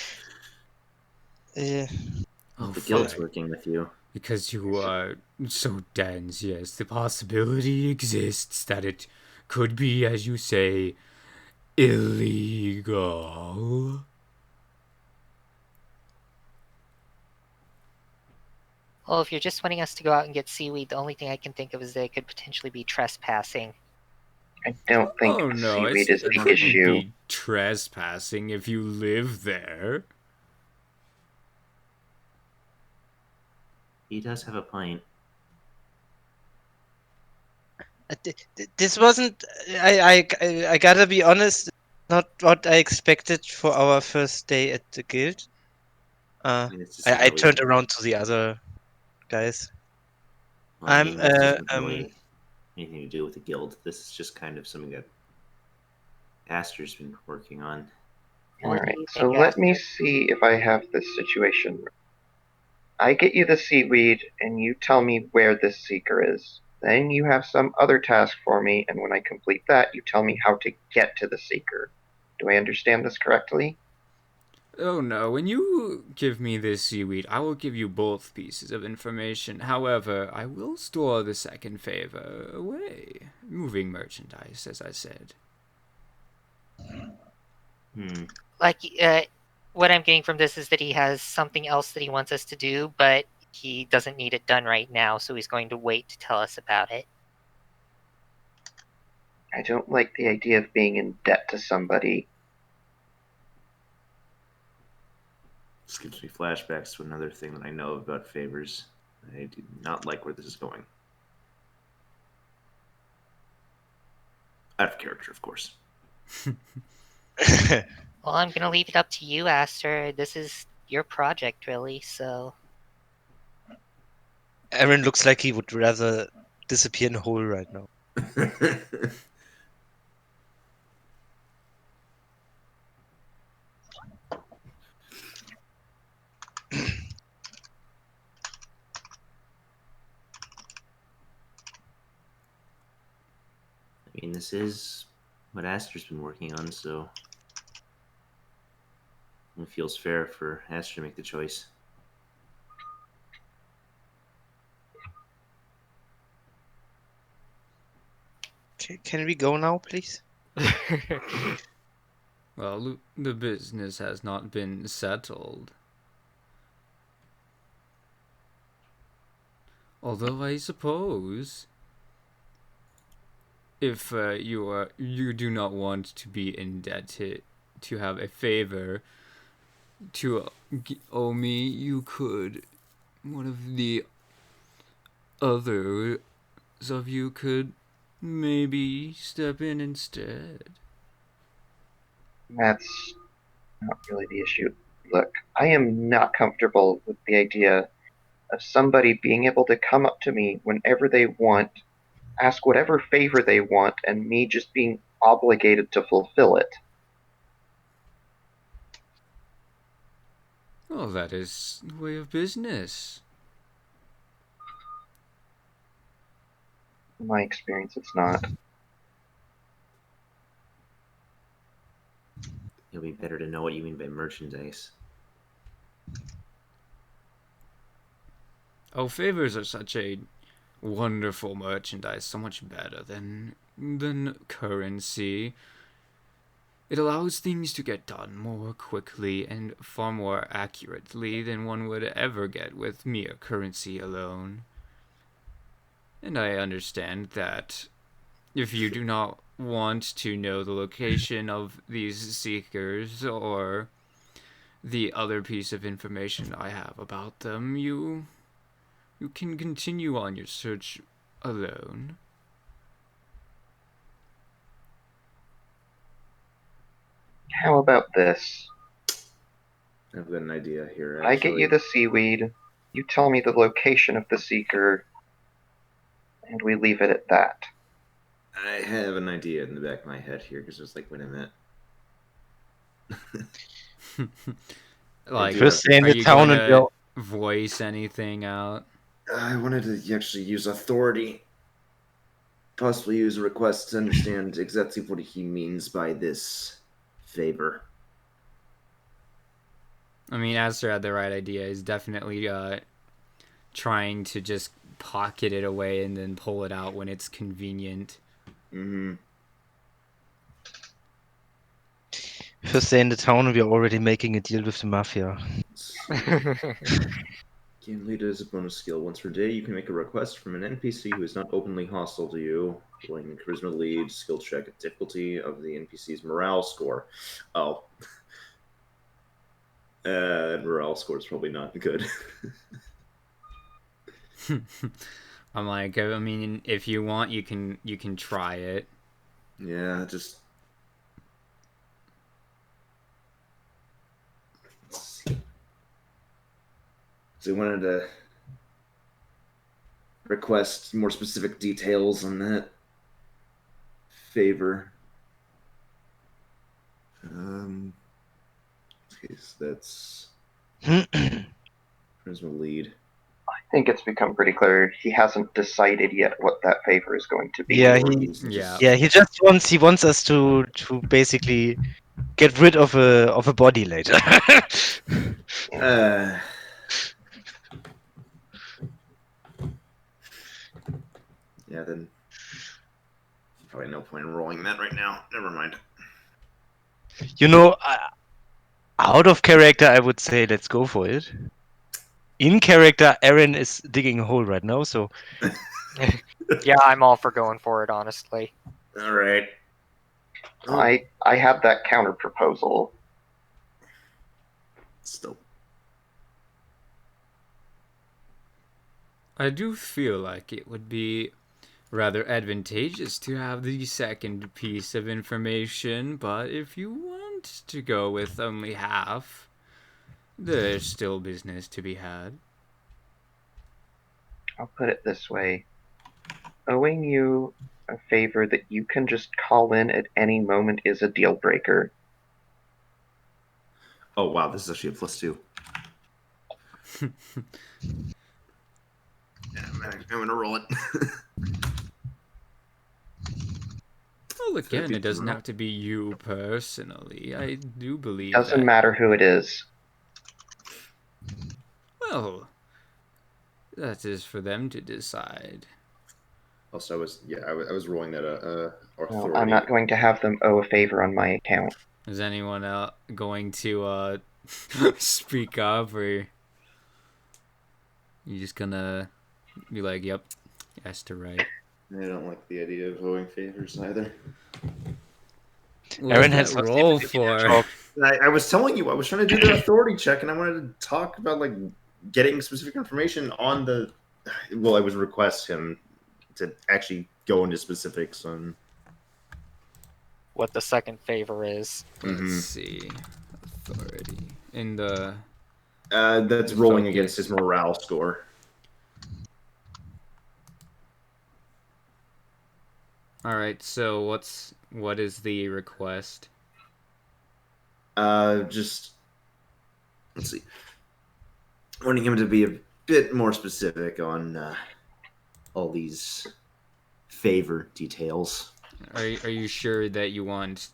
Oh, The guild's fine. working with you. Because you are so dense, yes, the possibility exists that it could be, as you say, illegal. well, if you're just wanting us to go out and get seaweed, the only thing I can think of is that it could potentially be trespassing. I don't think Oh no, seaweed is it the wouldn't issue. be trespassing if you live there. He does have a point. this wasn't. I gotta be honest. Not what I expected for our first day at the guild. I mean, this isn't I really. turned around to the other guys. Well, I I'm mean, this isn't really anything to do with the guild. This is just kind of something that Aster's been working on. What do Alright, you so think, let me Aster? see if I have this situation. I get you the seaweed, and you tell me where this seeker is. Then you have some other task for me, and when I complete that, you tell me how to get to the seeker. Do I understand this correctly? Oh no, when you give me this seaweed, I will give you both pieces of information. However, I will store the second favor away. Moving merchandise, as I said. Hmm. Like, what I'm getting from this is that he has something else that he wants us to do, but he doesn't need it done right now, so he's going to wait to tell us about it. I don't like the idea of being in debt to somebody. This gives me flashbacks to another thing that I know about favors. I do not like where this is going. Out of character, of course. Well, I'm gonna leave it up to you, Aster. This is your project, really, so... Aaron looks like he would rather disappear in a hole right now. I mean, this is what Aster's been working on, so it feels fair for Aster to make the choice. Okay, can we go now, please? Well, the business has not been settled. Although I suppose, if you do not want to be indebted to have a favor to owe me, you could. One of the others of you could maybe step in instead. That's not really the issue. Look, I am not comfortable with the idea of somebody being able to come up to me whenever they want, ask whatever favor they want, and me just being obligated to fulfill it. Oh, that is the way of business. In my experience, it's not. it'll be better to know what you mean by merchandise. Oh, favors are such a wonderful merchandise, so much better than currency. It allows things to get done more quickly and far more accurately than one would ever get with mere currency alone. And I understand that if you do not want to know the location of these seekers or the other piece of information I have about them, you can continue on your search alone. How about this? I've got an idea here, I get you the seaweed, you tell me the location of the seeker, and we leave it at that. I have an idea in the back of my head here, because I was like, wait a minute. Like, Just stay in are the you town going until to voice anything out? I wanted to actually use authority. Possibly use a request to understand exactly what he means by this favor. I mean, Aster had the right idea. He's definitely trying to just pocket it away and then pull it out when it's convenient. Mm-hmm. if you stay in the town, we are already making a deal with the mafia. Game leader is a bonus skill. Once per day, you can make a request from an NPC who is not openly hostile to you. Rolling charisma lead, skill check, difficulty of the NPC's morale score. Oh. Morale score is probably not good. I'm like, I mean, if you want, you can try it. Yeah, just. Let's see. So we wanted to request more specific details on that favor. Okay, so that's charisma lead. I think it's become pretty clear he hasn't decided yet what that favor is going to be. Yeah, Or he he's just- Yeah. he wants us to basically get rid of a body later. Uh, yeah, then probably no point in rolling that right now. Never mind. You know, out of character, I would say let's go for it. In character, Aaron is digging a hole right now, so Yeah, I'm all for going for it, honestly. All right. Oh, I have that counter proposal. still. I do feel like it would be rather advantageous to have the second piece of information, but if you want to go with only half, there's still business to be had. I'll put it this way. Owing you a favor that you can just call in at any moment is a deal breaker. Oh wow, this is actually a +2. Yeah, I'm gonna roll it. Well, again, it doesn't have to be you personally. I do believe Doesn't that. matter who it is. Well, that is for them to decide. Also, I was rolling that authority. No, I'm not going to have them owe a favor on my account. Is anyone else going to speak up, or you just gonna be like, "Yep, Aster, right"? I don't like the idea of owing favors either. What Aaron does has that lost roll the for? job. I was telling you, I was trying to do the authority check, and I wanted to talk about like getting specific information on the. Well, I would request him to actually go into specifics on. What the second favor is. Let's see, authority in the. That's The rolling focus. against his morale score. All right. So what is the request? Just let's see. Wanting him to be a bit more specific on all these favor details. Are you sure that you want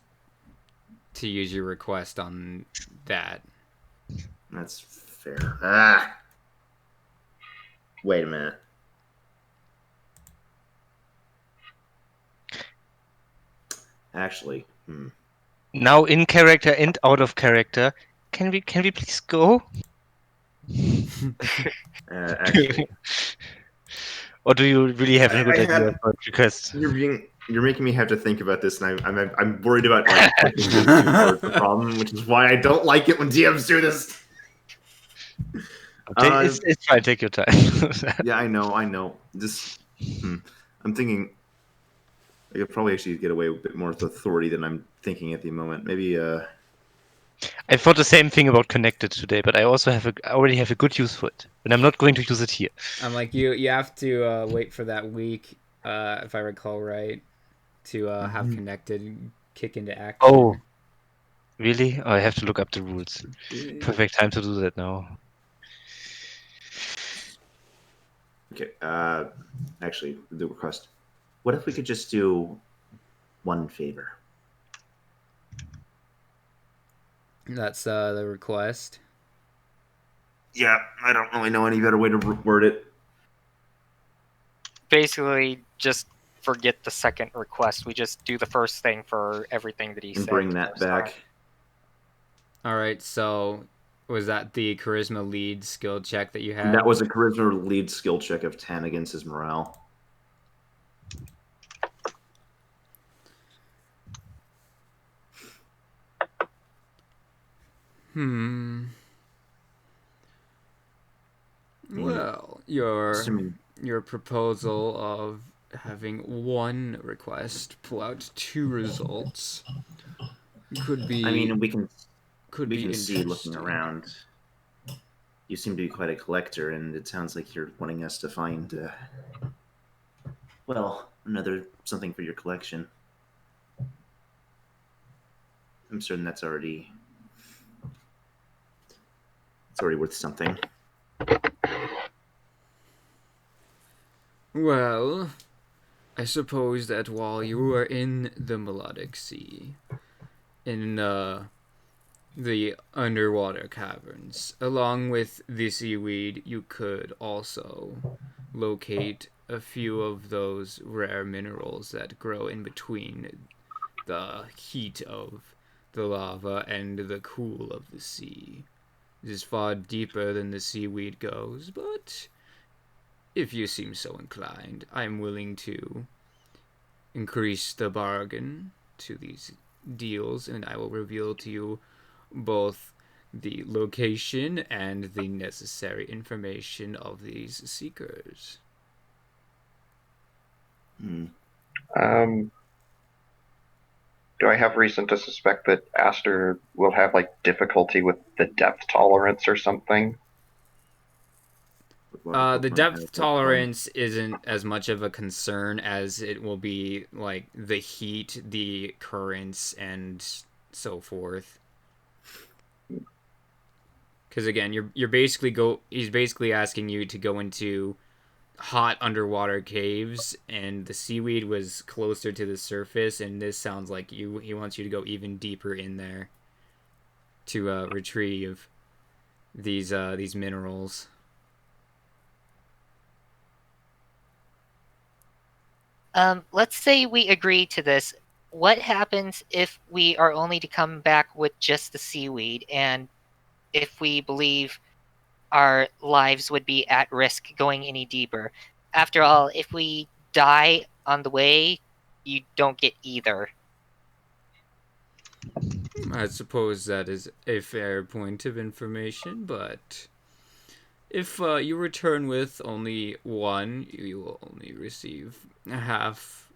to use your request on that. That's fair. Ah! Wait a minute. Actually, Now in character and out of character. Can we please go? actually, Or do you really have a good I idea had for request? you're making me have to think about this, and I'm worried about like pushing this too far is the problem, which is why I don't like it when DMs do this. It's fine. Take your time. Yeah, I know. Just I'm thinking I could probably actually get away with a bit more with authority than I'm thinking at the moment. Maybe I thought the same thing about connected today, but I already have a good use for it, and I'm not going to use it here. I'm like, you have to wait for that week, if I recall right, to have connected kick into action. Oh, really? Oh, I have to look up the rules. Perfect time to do that now. okay. Actually, the request. What if we could just do one favor? That's the request. Yeah, I don't really know any better way to word it. Basically, just forget the second request. We just do the first thing for everything that he And said. bring the that first back. time. All right, so was that the charisma lead skill check that you had? That was a charisma lead skill check of 10 against his morale. Well, Assuming your proposal of having one request pull out two results could be. I mean, we can be see looking interesting. around. You seem to be quite a collector, and it sounds like you're wanting us to find, well, another something for your collection. I'm certain it's already worth something. Well, I suppose that while you were in the Melodic Sea, in the underwater caverns, along with the seaweed, you could also locate a few of those rare minerals that grow in between the heat of the lava and the cool of the sea. It is far deeper than the seaweed goes, but if you seem so inclined, I am willing to increase the bargain to these deals, and I will reveal to you both the location and the necessary information of these seekers. Do I have reason to suspect that Aster will have like difficulty with the depth tolerance or something? The depth tolerance isn't as much of a concern as it will be like the heat, the currents, and so forth. Because again, you're basically he's basically asking you to go into hot underwater caves, and the seaweed was closer to the surface, and this sounds like he wants you to go even deeper in there to retrieve these minerals. Let's say we agree to this. What happens if we are only to come back with just the seaweed, and if we believe our lives would be at risk going any deeper? After all, if we die on the way, you don't get either. I suppose that is a fair point of information, but if you return with only one, you will only receive half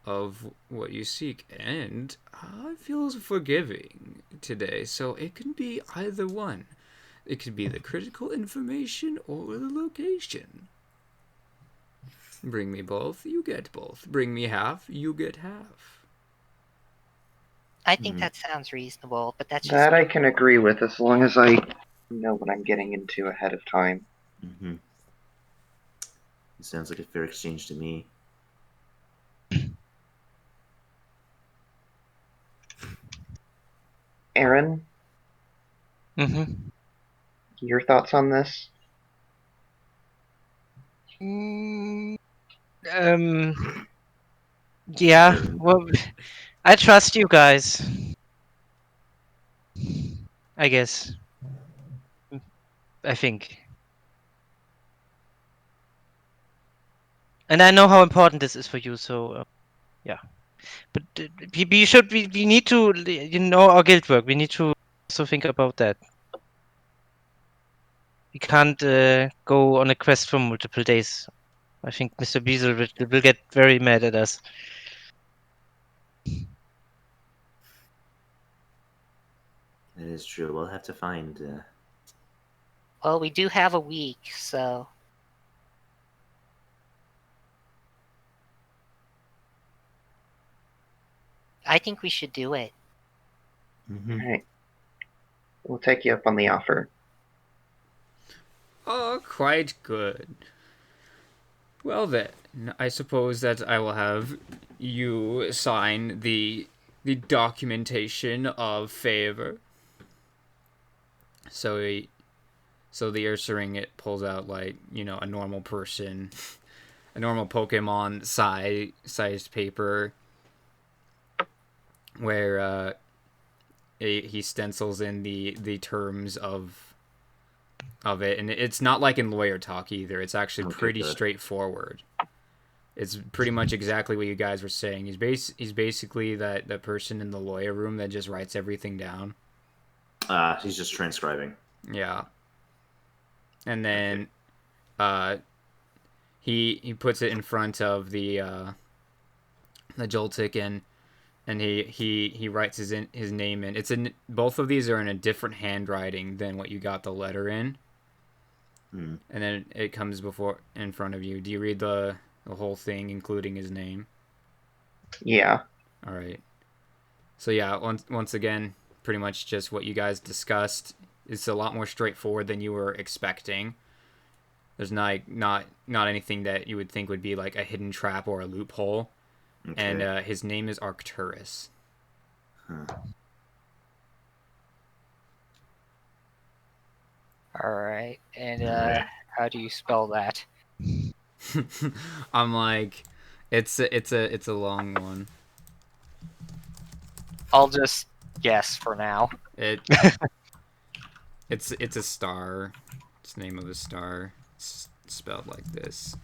of what you seek, and I feel forgiving today, so it can be either one. It could be the critical information or the location. Bring me both, you get both. Bring me half, you get half. I think that sounds reasonable, but that's just That I can agree with as long as I know what I'm getting into ahead of time. Mm-hmm. It sounds like a fair exchange to me. Mm-hmm. Your thoughts on this? Yeah. Well, I trust you guys. I guess. I think. And I know how important this is for you, so yeah. But we need to, our guild work. We need to also think about that. We can't go on a quest for multiple days. I think Mr. Beazle will get very mad at us. That is true. We'll have to find. Well, we do have a week, so I think we should do it. Mhm. Alright. We'll take you up on the offer. Oh, quite good. Well then, I suppose that I will have you sign the documentation of favor. So the Ursaring, it pulls out like, a normal person, a normal Pokemon sized paper where he stencils in the terms of it, and it's not like in lawyer talk either. It's actually Okay, pretty good. straightforward. It's pretty much exactly what you guys were saying. He's basically that person in the lawyer room that just writes everything down. He's just transcribing. Yeah. And then he puts it in front of the Joltik, and he writes his name in. It's in both of these are in a different handwriting than what you got the letter in. Hmm. And then it comes in front of you. Do you read the whole thing, including his name? Yeah. All right. So yeah, once again, pretty much just what you guys discussed. It's a lot more straightforward than you were expecting. There's not anything that you would think would be like a hidden trap or a loophole. Okay. And his name is Arcturus. Huh. All right. And Alright. how do you spell that? I'm like, it's a long one. I'll just guess for now. It's a star. It's the name of a star. It's spelled like this.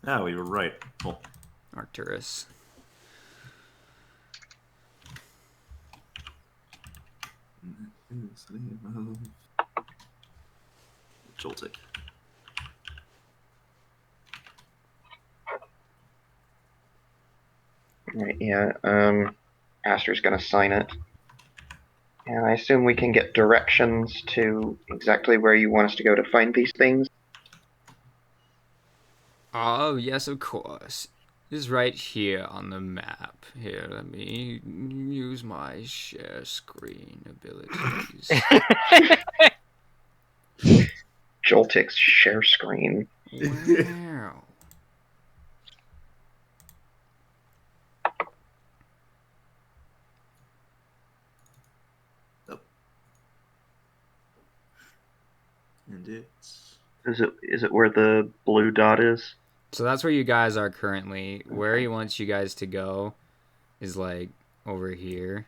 Ah, we were right. Cool. Arcturus. Joltik. Right, yeah. Aster's gonna sign it. And I assume we can get directions to exactly where you want us to go to find these things. Oh, yes, of course. It's right here on the map. Here, let me use my share screen abilities. Joltik's share screen. Wow. And it's Is it where the blue dot is? So that's where you guys are currently. Where he wants you guys to go is like over here.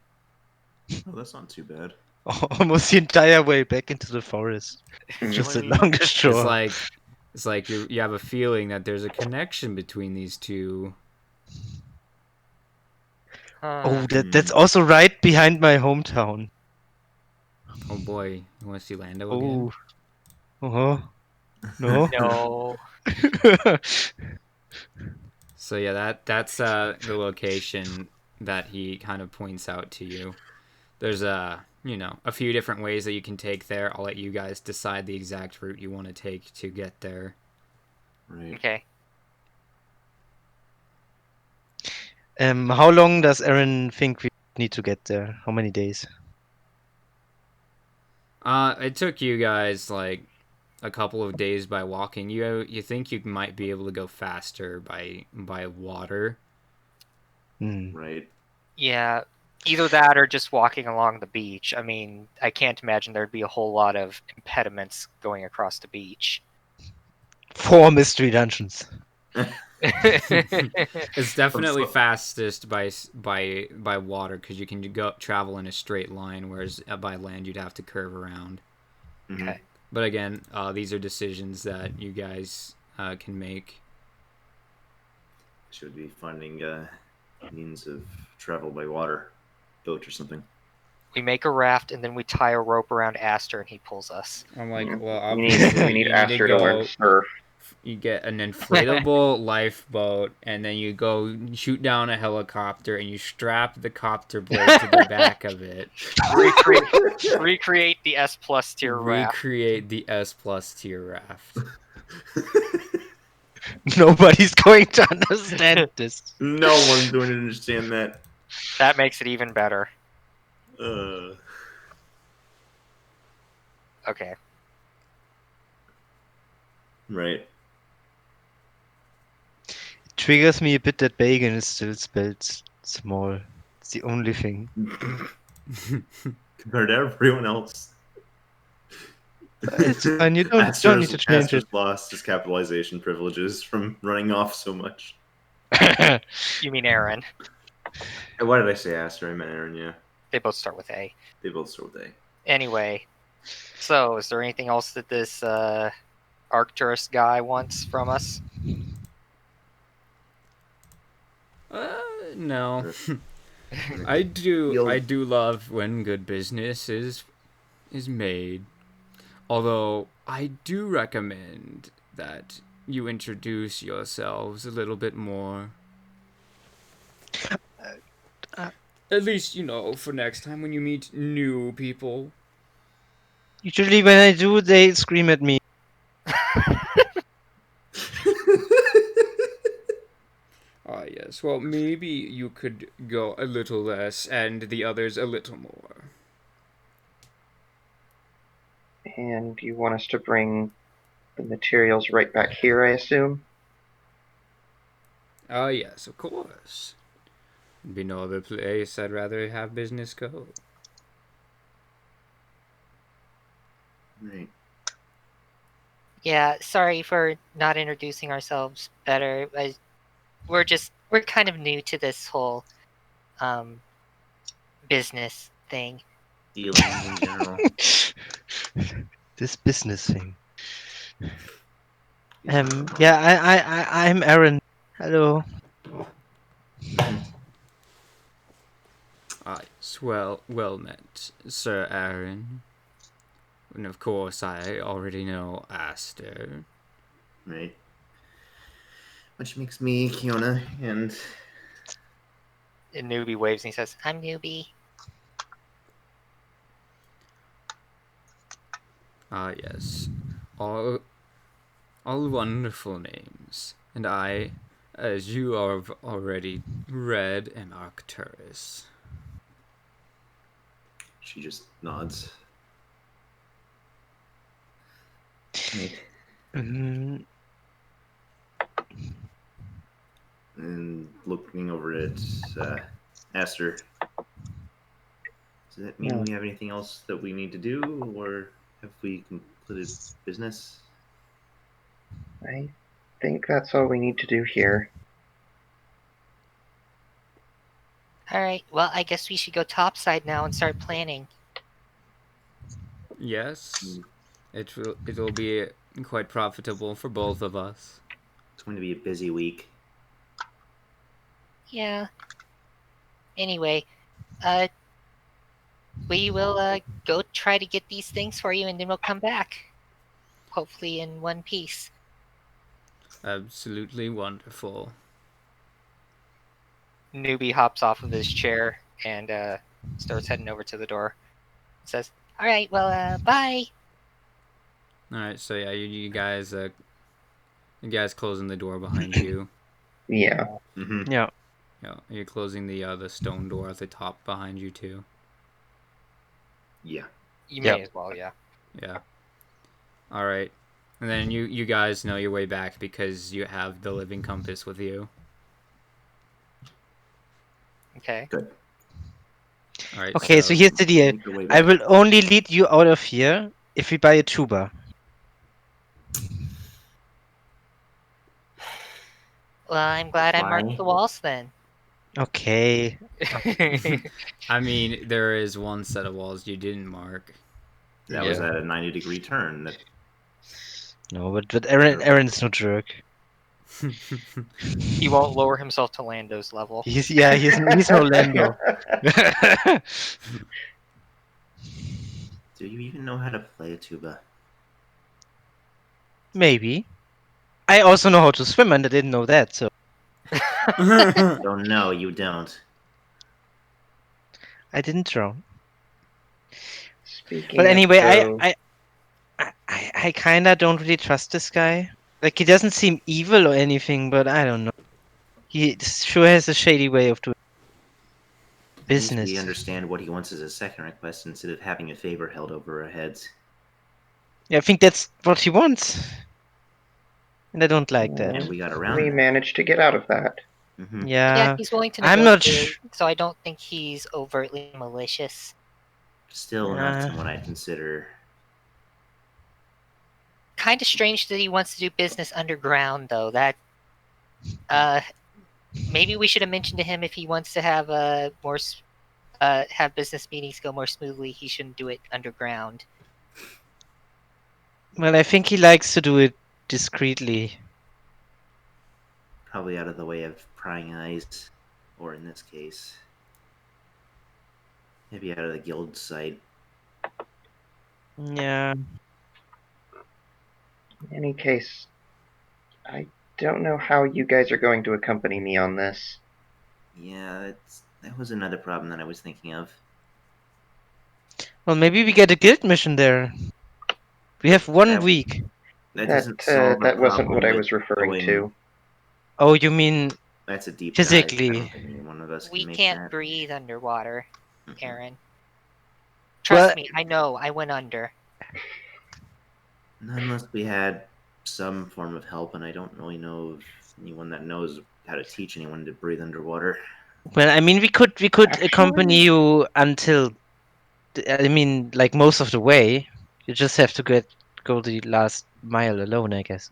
oh, that's not too bad. Almost the entire way back into the forest. Just Really? along the shore. It's like you have a feeling that there's a connection between these two. Oh, that's also right behind my hometown. Oh boy, you want to see Lando again? Oh. Uh-huh. No. No. So yeah, that's the location that he kind of points out to you. There's a few different ways that you can take there. I'll let you guys decide the exact route you want to take to get there. Right. Okay. How long does Aaron think we need to get there? How many days? It took you guys like a couple of days by walking. You think you might be able to go faster by water? Hmm. Right. Yeah. Either that or just walking along the beach. I mean, I can't imagine there'd be a whole lot of impediments going across the beach. 4 mystery dungeons. It's definitely so- fastest by water because you can go travel in a straight line, whereas by land you'd have to curve around. Mhm. Okay. But again, these are decisions that you guys can make. Should be finding means of travel by water, boat or something. We make a raft and then we tie a rope around Aster and he pulls us. I'm like, Yeah. well, We need obviously we need you need to Aster to learn go. surf. You get an inflatable lifeboat, and then you go shoot down a helicopter, and you strap the copter blade to the back of it. Recreate the S plus tier raft. Recreate the S plus tier raft. Nobody's going to understand this. No one's going to understand that. That makes it even better. Okay. Right. It triggers me a bit that bacon is still spelled small. It's the only thing. Compared to everyone else. It's fine. You don't need to change Aster's it. lost his capitalization privileges from running off so much. You mean Aaron? Why did I say Aster? I meant Aaron, yeah. They both start with A. They both start with A. Anyway, so is there anything else that this Arcturus guy wants from us? No. I do love when good business is made. Although I do recommend that you introduce yourselves a little bit more. At least, for next time when you meet new people. Usually when I do, they scream at me. Ah, yes. Well, maybe you could go a little less and the others a little more. And you want us to bring the materials right back here, I assume? Ah, yes, of course. Be no other place I'd rather have business go. Right. Yeah, sorry for not introducing ourselves better. We're kind of new to this whole business thing. Dealings in general. This business thing. Yeah, I'm Aaron. Hello. Ah, yes, well met, Sir Aaron. And of course, I already know Aster. Right. Which makes me Kiona, and And Newbie waves and he says, I'm newbie. Ah, yes. All wonderful names. And I, as you have already read, am Arcturus. she just nods. Right. Mm, And looking over at Aster, does that mean we have anything else that we need to do, or have we completed business? I think that's all we need to do here. Alright, well, I guess we should go topside now and start planning. Yes, it'll be quite profitable for both of us. It's going to be a busy week. Yeah. Anyway, we will go try to get these things for you and then we'll come back. Hopefully in one piece. Absolutely wonderful. Newbie hops off of his chair and starts heading over to the door. Says, Alright, well, bye! All right, so yeah, you guys closing the door behind you. Yeah. Mm-hmm. yeah. Yeah, you're closing the stone door at the top behind you too. Yeah. you Yep. may as well, yeah. Yeah. All right, and then you guys know your way back because you have the living compass with you. Okay. Good. All right. Okay, so here's the deal. Make your way I back. will only lead you out of here if we buy a tuba. Well, I'm glad I marked Why? the walls then. Okay. I mean, there is one set of walls you didn't mark. That was Yeah. at a 90-degree turn. That No, but Aaron's no jerk. He won't lower himself to Lando's level. He's no Lando. do you even know how to play a tuba? Maybe. I also know how to swim, and I didn't know that. So Oh no, you don't. I didn't drown. Speaking But of anyway, throw, I kind of don't really trust this guy. Like, he doesn't seem evil or anything, but I don't know. He sure has a shady way of doing At least we business. understand what he wants as a second request instead of having a favor held over our heads. Yeah, I think that's what he wants. And I don't like that. And we got around we that. managed to get out of that. Mm-hmm. Yeah, Yeah, he's willing to I'm not negotiate, so I don't think he's overtly malicious. Still not someone I'd consider. Kind of strange that he wants to do business underground, though. That, maybe we should have mentioned to him if he wants to have have business meetings go more smoothly, he shouldn't do it underground. Well, I think he likes to do it discreetly. Probably out of the way of prying eyes, or in this case, maybe out of the guild sight. Yeah. In any case, I don't know how you guys are going to accompany me on this. Yeah, that was another problem that I was thinking of. Well, maybe we get a guild mission there. We have 1 week. That doesn't solve a That wasn't problem what I with was referring going. to. Oh, you mean That's a deep dive. I physically? don't think any one of us We can make can't that. breathe underwater, Mhm. Aaron. Trust Well- me, I know. I went under. Unless we had some form of help, and I don't really know of anyone that knows how to teach anyone to breathe underwater. Well, I mean, we could Actually- accompany you until, I mean, like most of the way. You just have to go the last mile alone, I guess.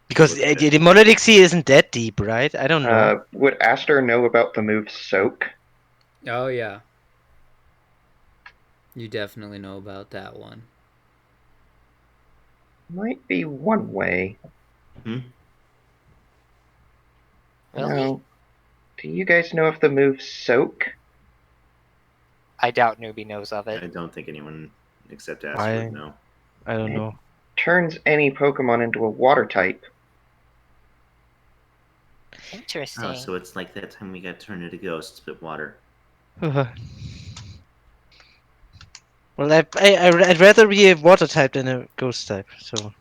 Because Look at the Monolithic Sea isn't that deep, right? I don't know. Would Aster know about the move Soak? Oh yeah. You definitely know about that one. Might be one way. Hmm? Really? Now, do you guys know of the move Soak? I doubt Newbie knows of I it. don't think anyone except Aster I- would know. I don't know. Turns any Pokemon into a water type. Interesting. Oh, so it's like that time we got turned into ghosts, but water. Well, I'd rather be a water type than a ghost type. So.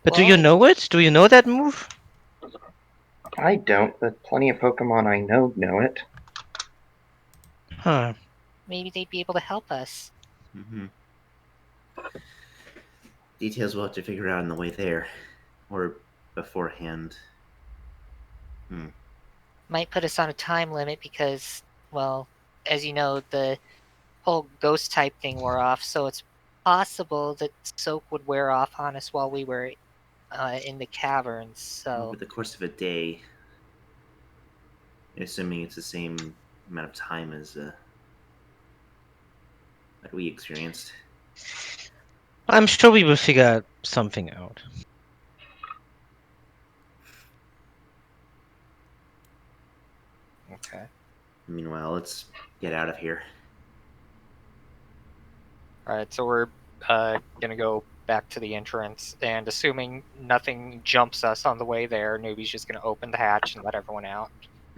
But do you Well- know it? Do you know that move? I don't, but plenty of Pokemon I know it. Huh. Maybe they'd be able to help us. Mm-hmm. Details we'll have to figure out on the way there, or beforehand. Might put us on a time limit because, well, as you know, the whole ghost type thing wore off, so it's possible that Soak would wear off on us while we were in the caverns. So Over the course of a day, assuming it's the same amount of time as that we experienced. I'm sure we will figure something out. Okay. Meanwhile, let's get out of here. Alright, so we're gonna go back to the entrance, and assuming nothing jumps us on the way there, Newbie's just gonna open the hatch and let everyone out.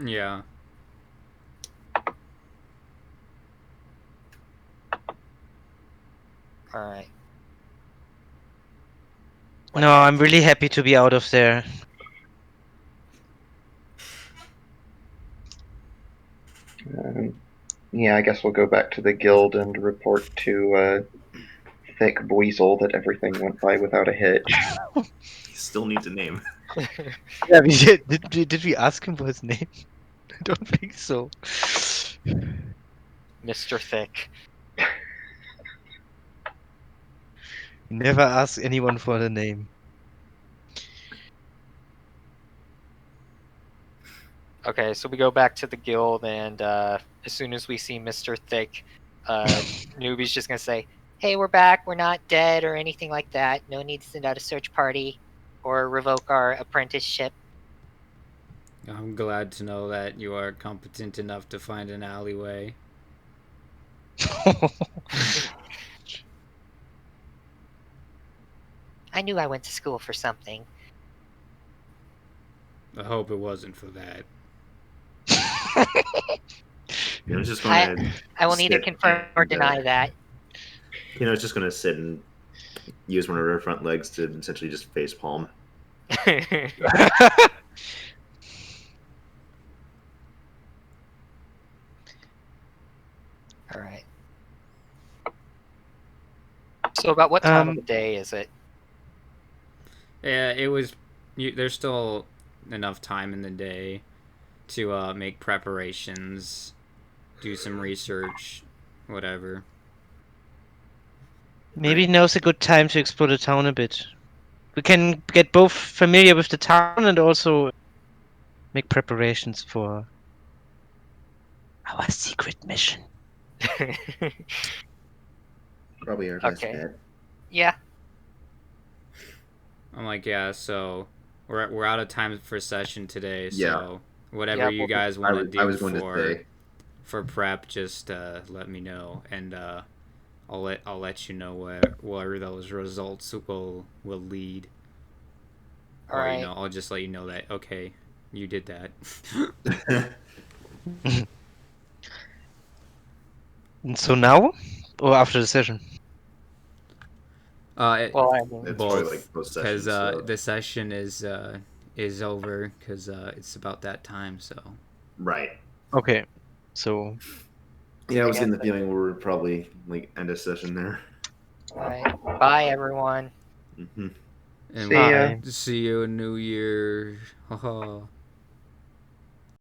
Yeah. Alright. No, I'm really happy to be out of there. Yeah, I guess we'll go back to the guild and report to Thick Boizel that everything went by without a hitch. still needs a name. Yeah, we did we ask him for his name? I don't think so. Mr. Thick. We never ask anyone for the name. Okay, so we go back to the guild, and as soon as we see Mr. Thick, Newbie's just gonna say, Hey, we're back. We're not dead or anything like that. No need to send out a search party or revoke our apprenticeship. I'm glad to know that you are competent enough to find an alleyway. I knew I went to school for something. I hope it wasn't for that. It's just going to. I will neither confirm or deny that. It's just going to sit and use one of her front legs to essentially just face palm. All right. So about what time of the day is it? Yeah, it was. There's still enough time in the day to make preparations, do some research, whatever. Maybe now's a good time to explore the town a bit. We can get both familiar with the town and also make preparations for our secret mission. Probably our best Okay. bet. Yeah. I'm like, yeah. So we're out of time for session today. Yeah. So whatever you guys I want to was, I do was going to say. for prep, just let me know, and I'll let you know where those results will lead. All Or right. I'll just let you know that okay, you did that. And so now, or after the session? Well, I mean, It's probably Both, like post because session. So. the session is over because it's about that time. So Right. Okay, so Yeah, I was getting the feeling we were probably like end a session there. All right. Bye, everyone. Mm-hmm. and See ya. Bye. see you in New Year. Haha.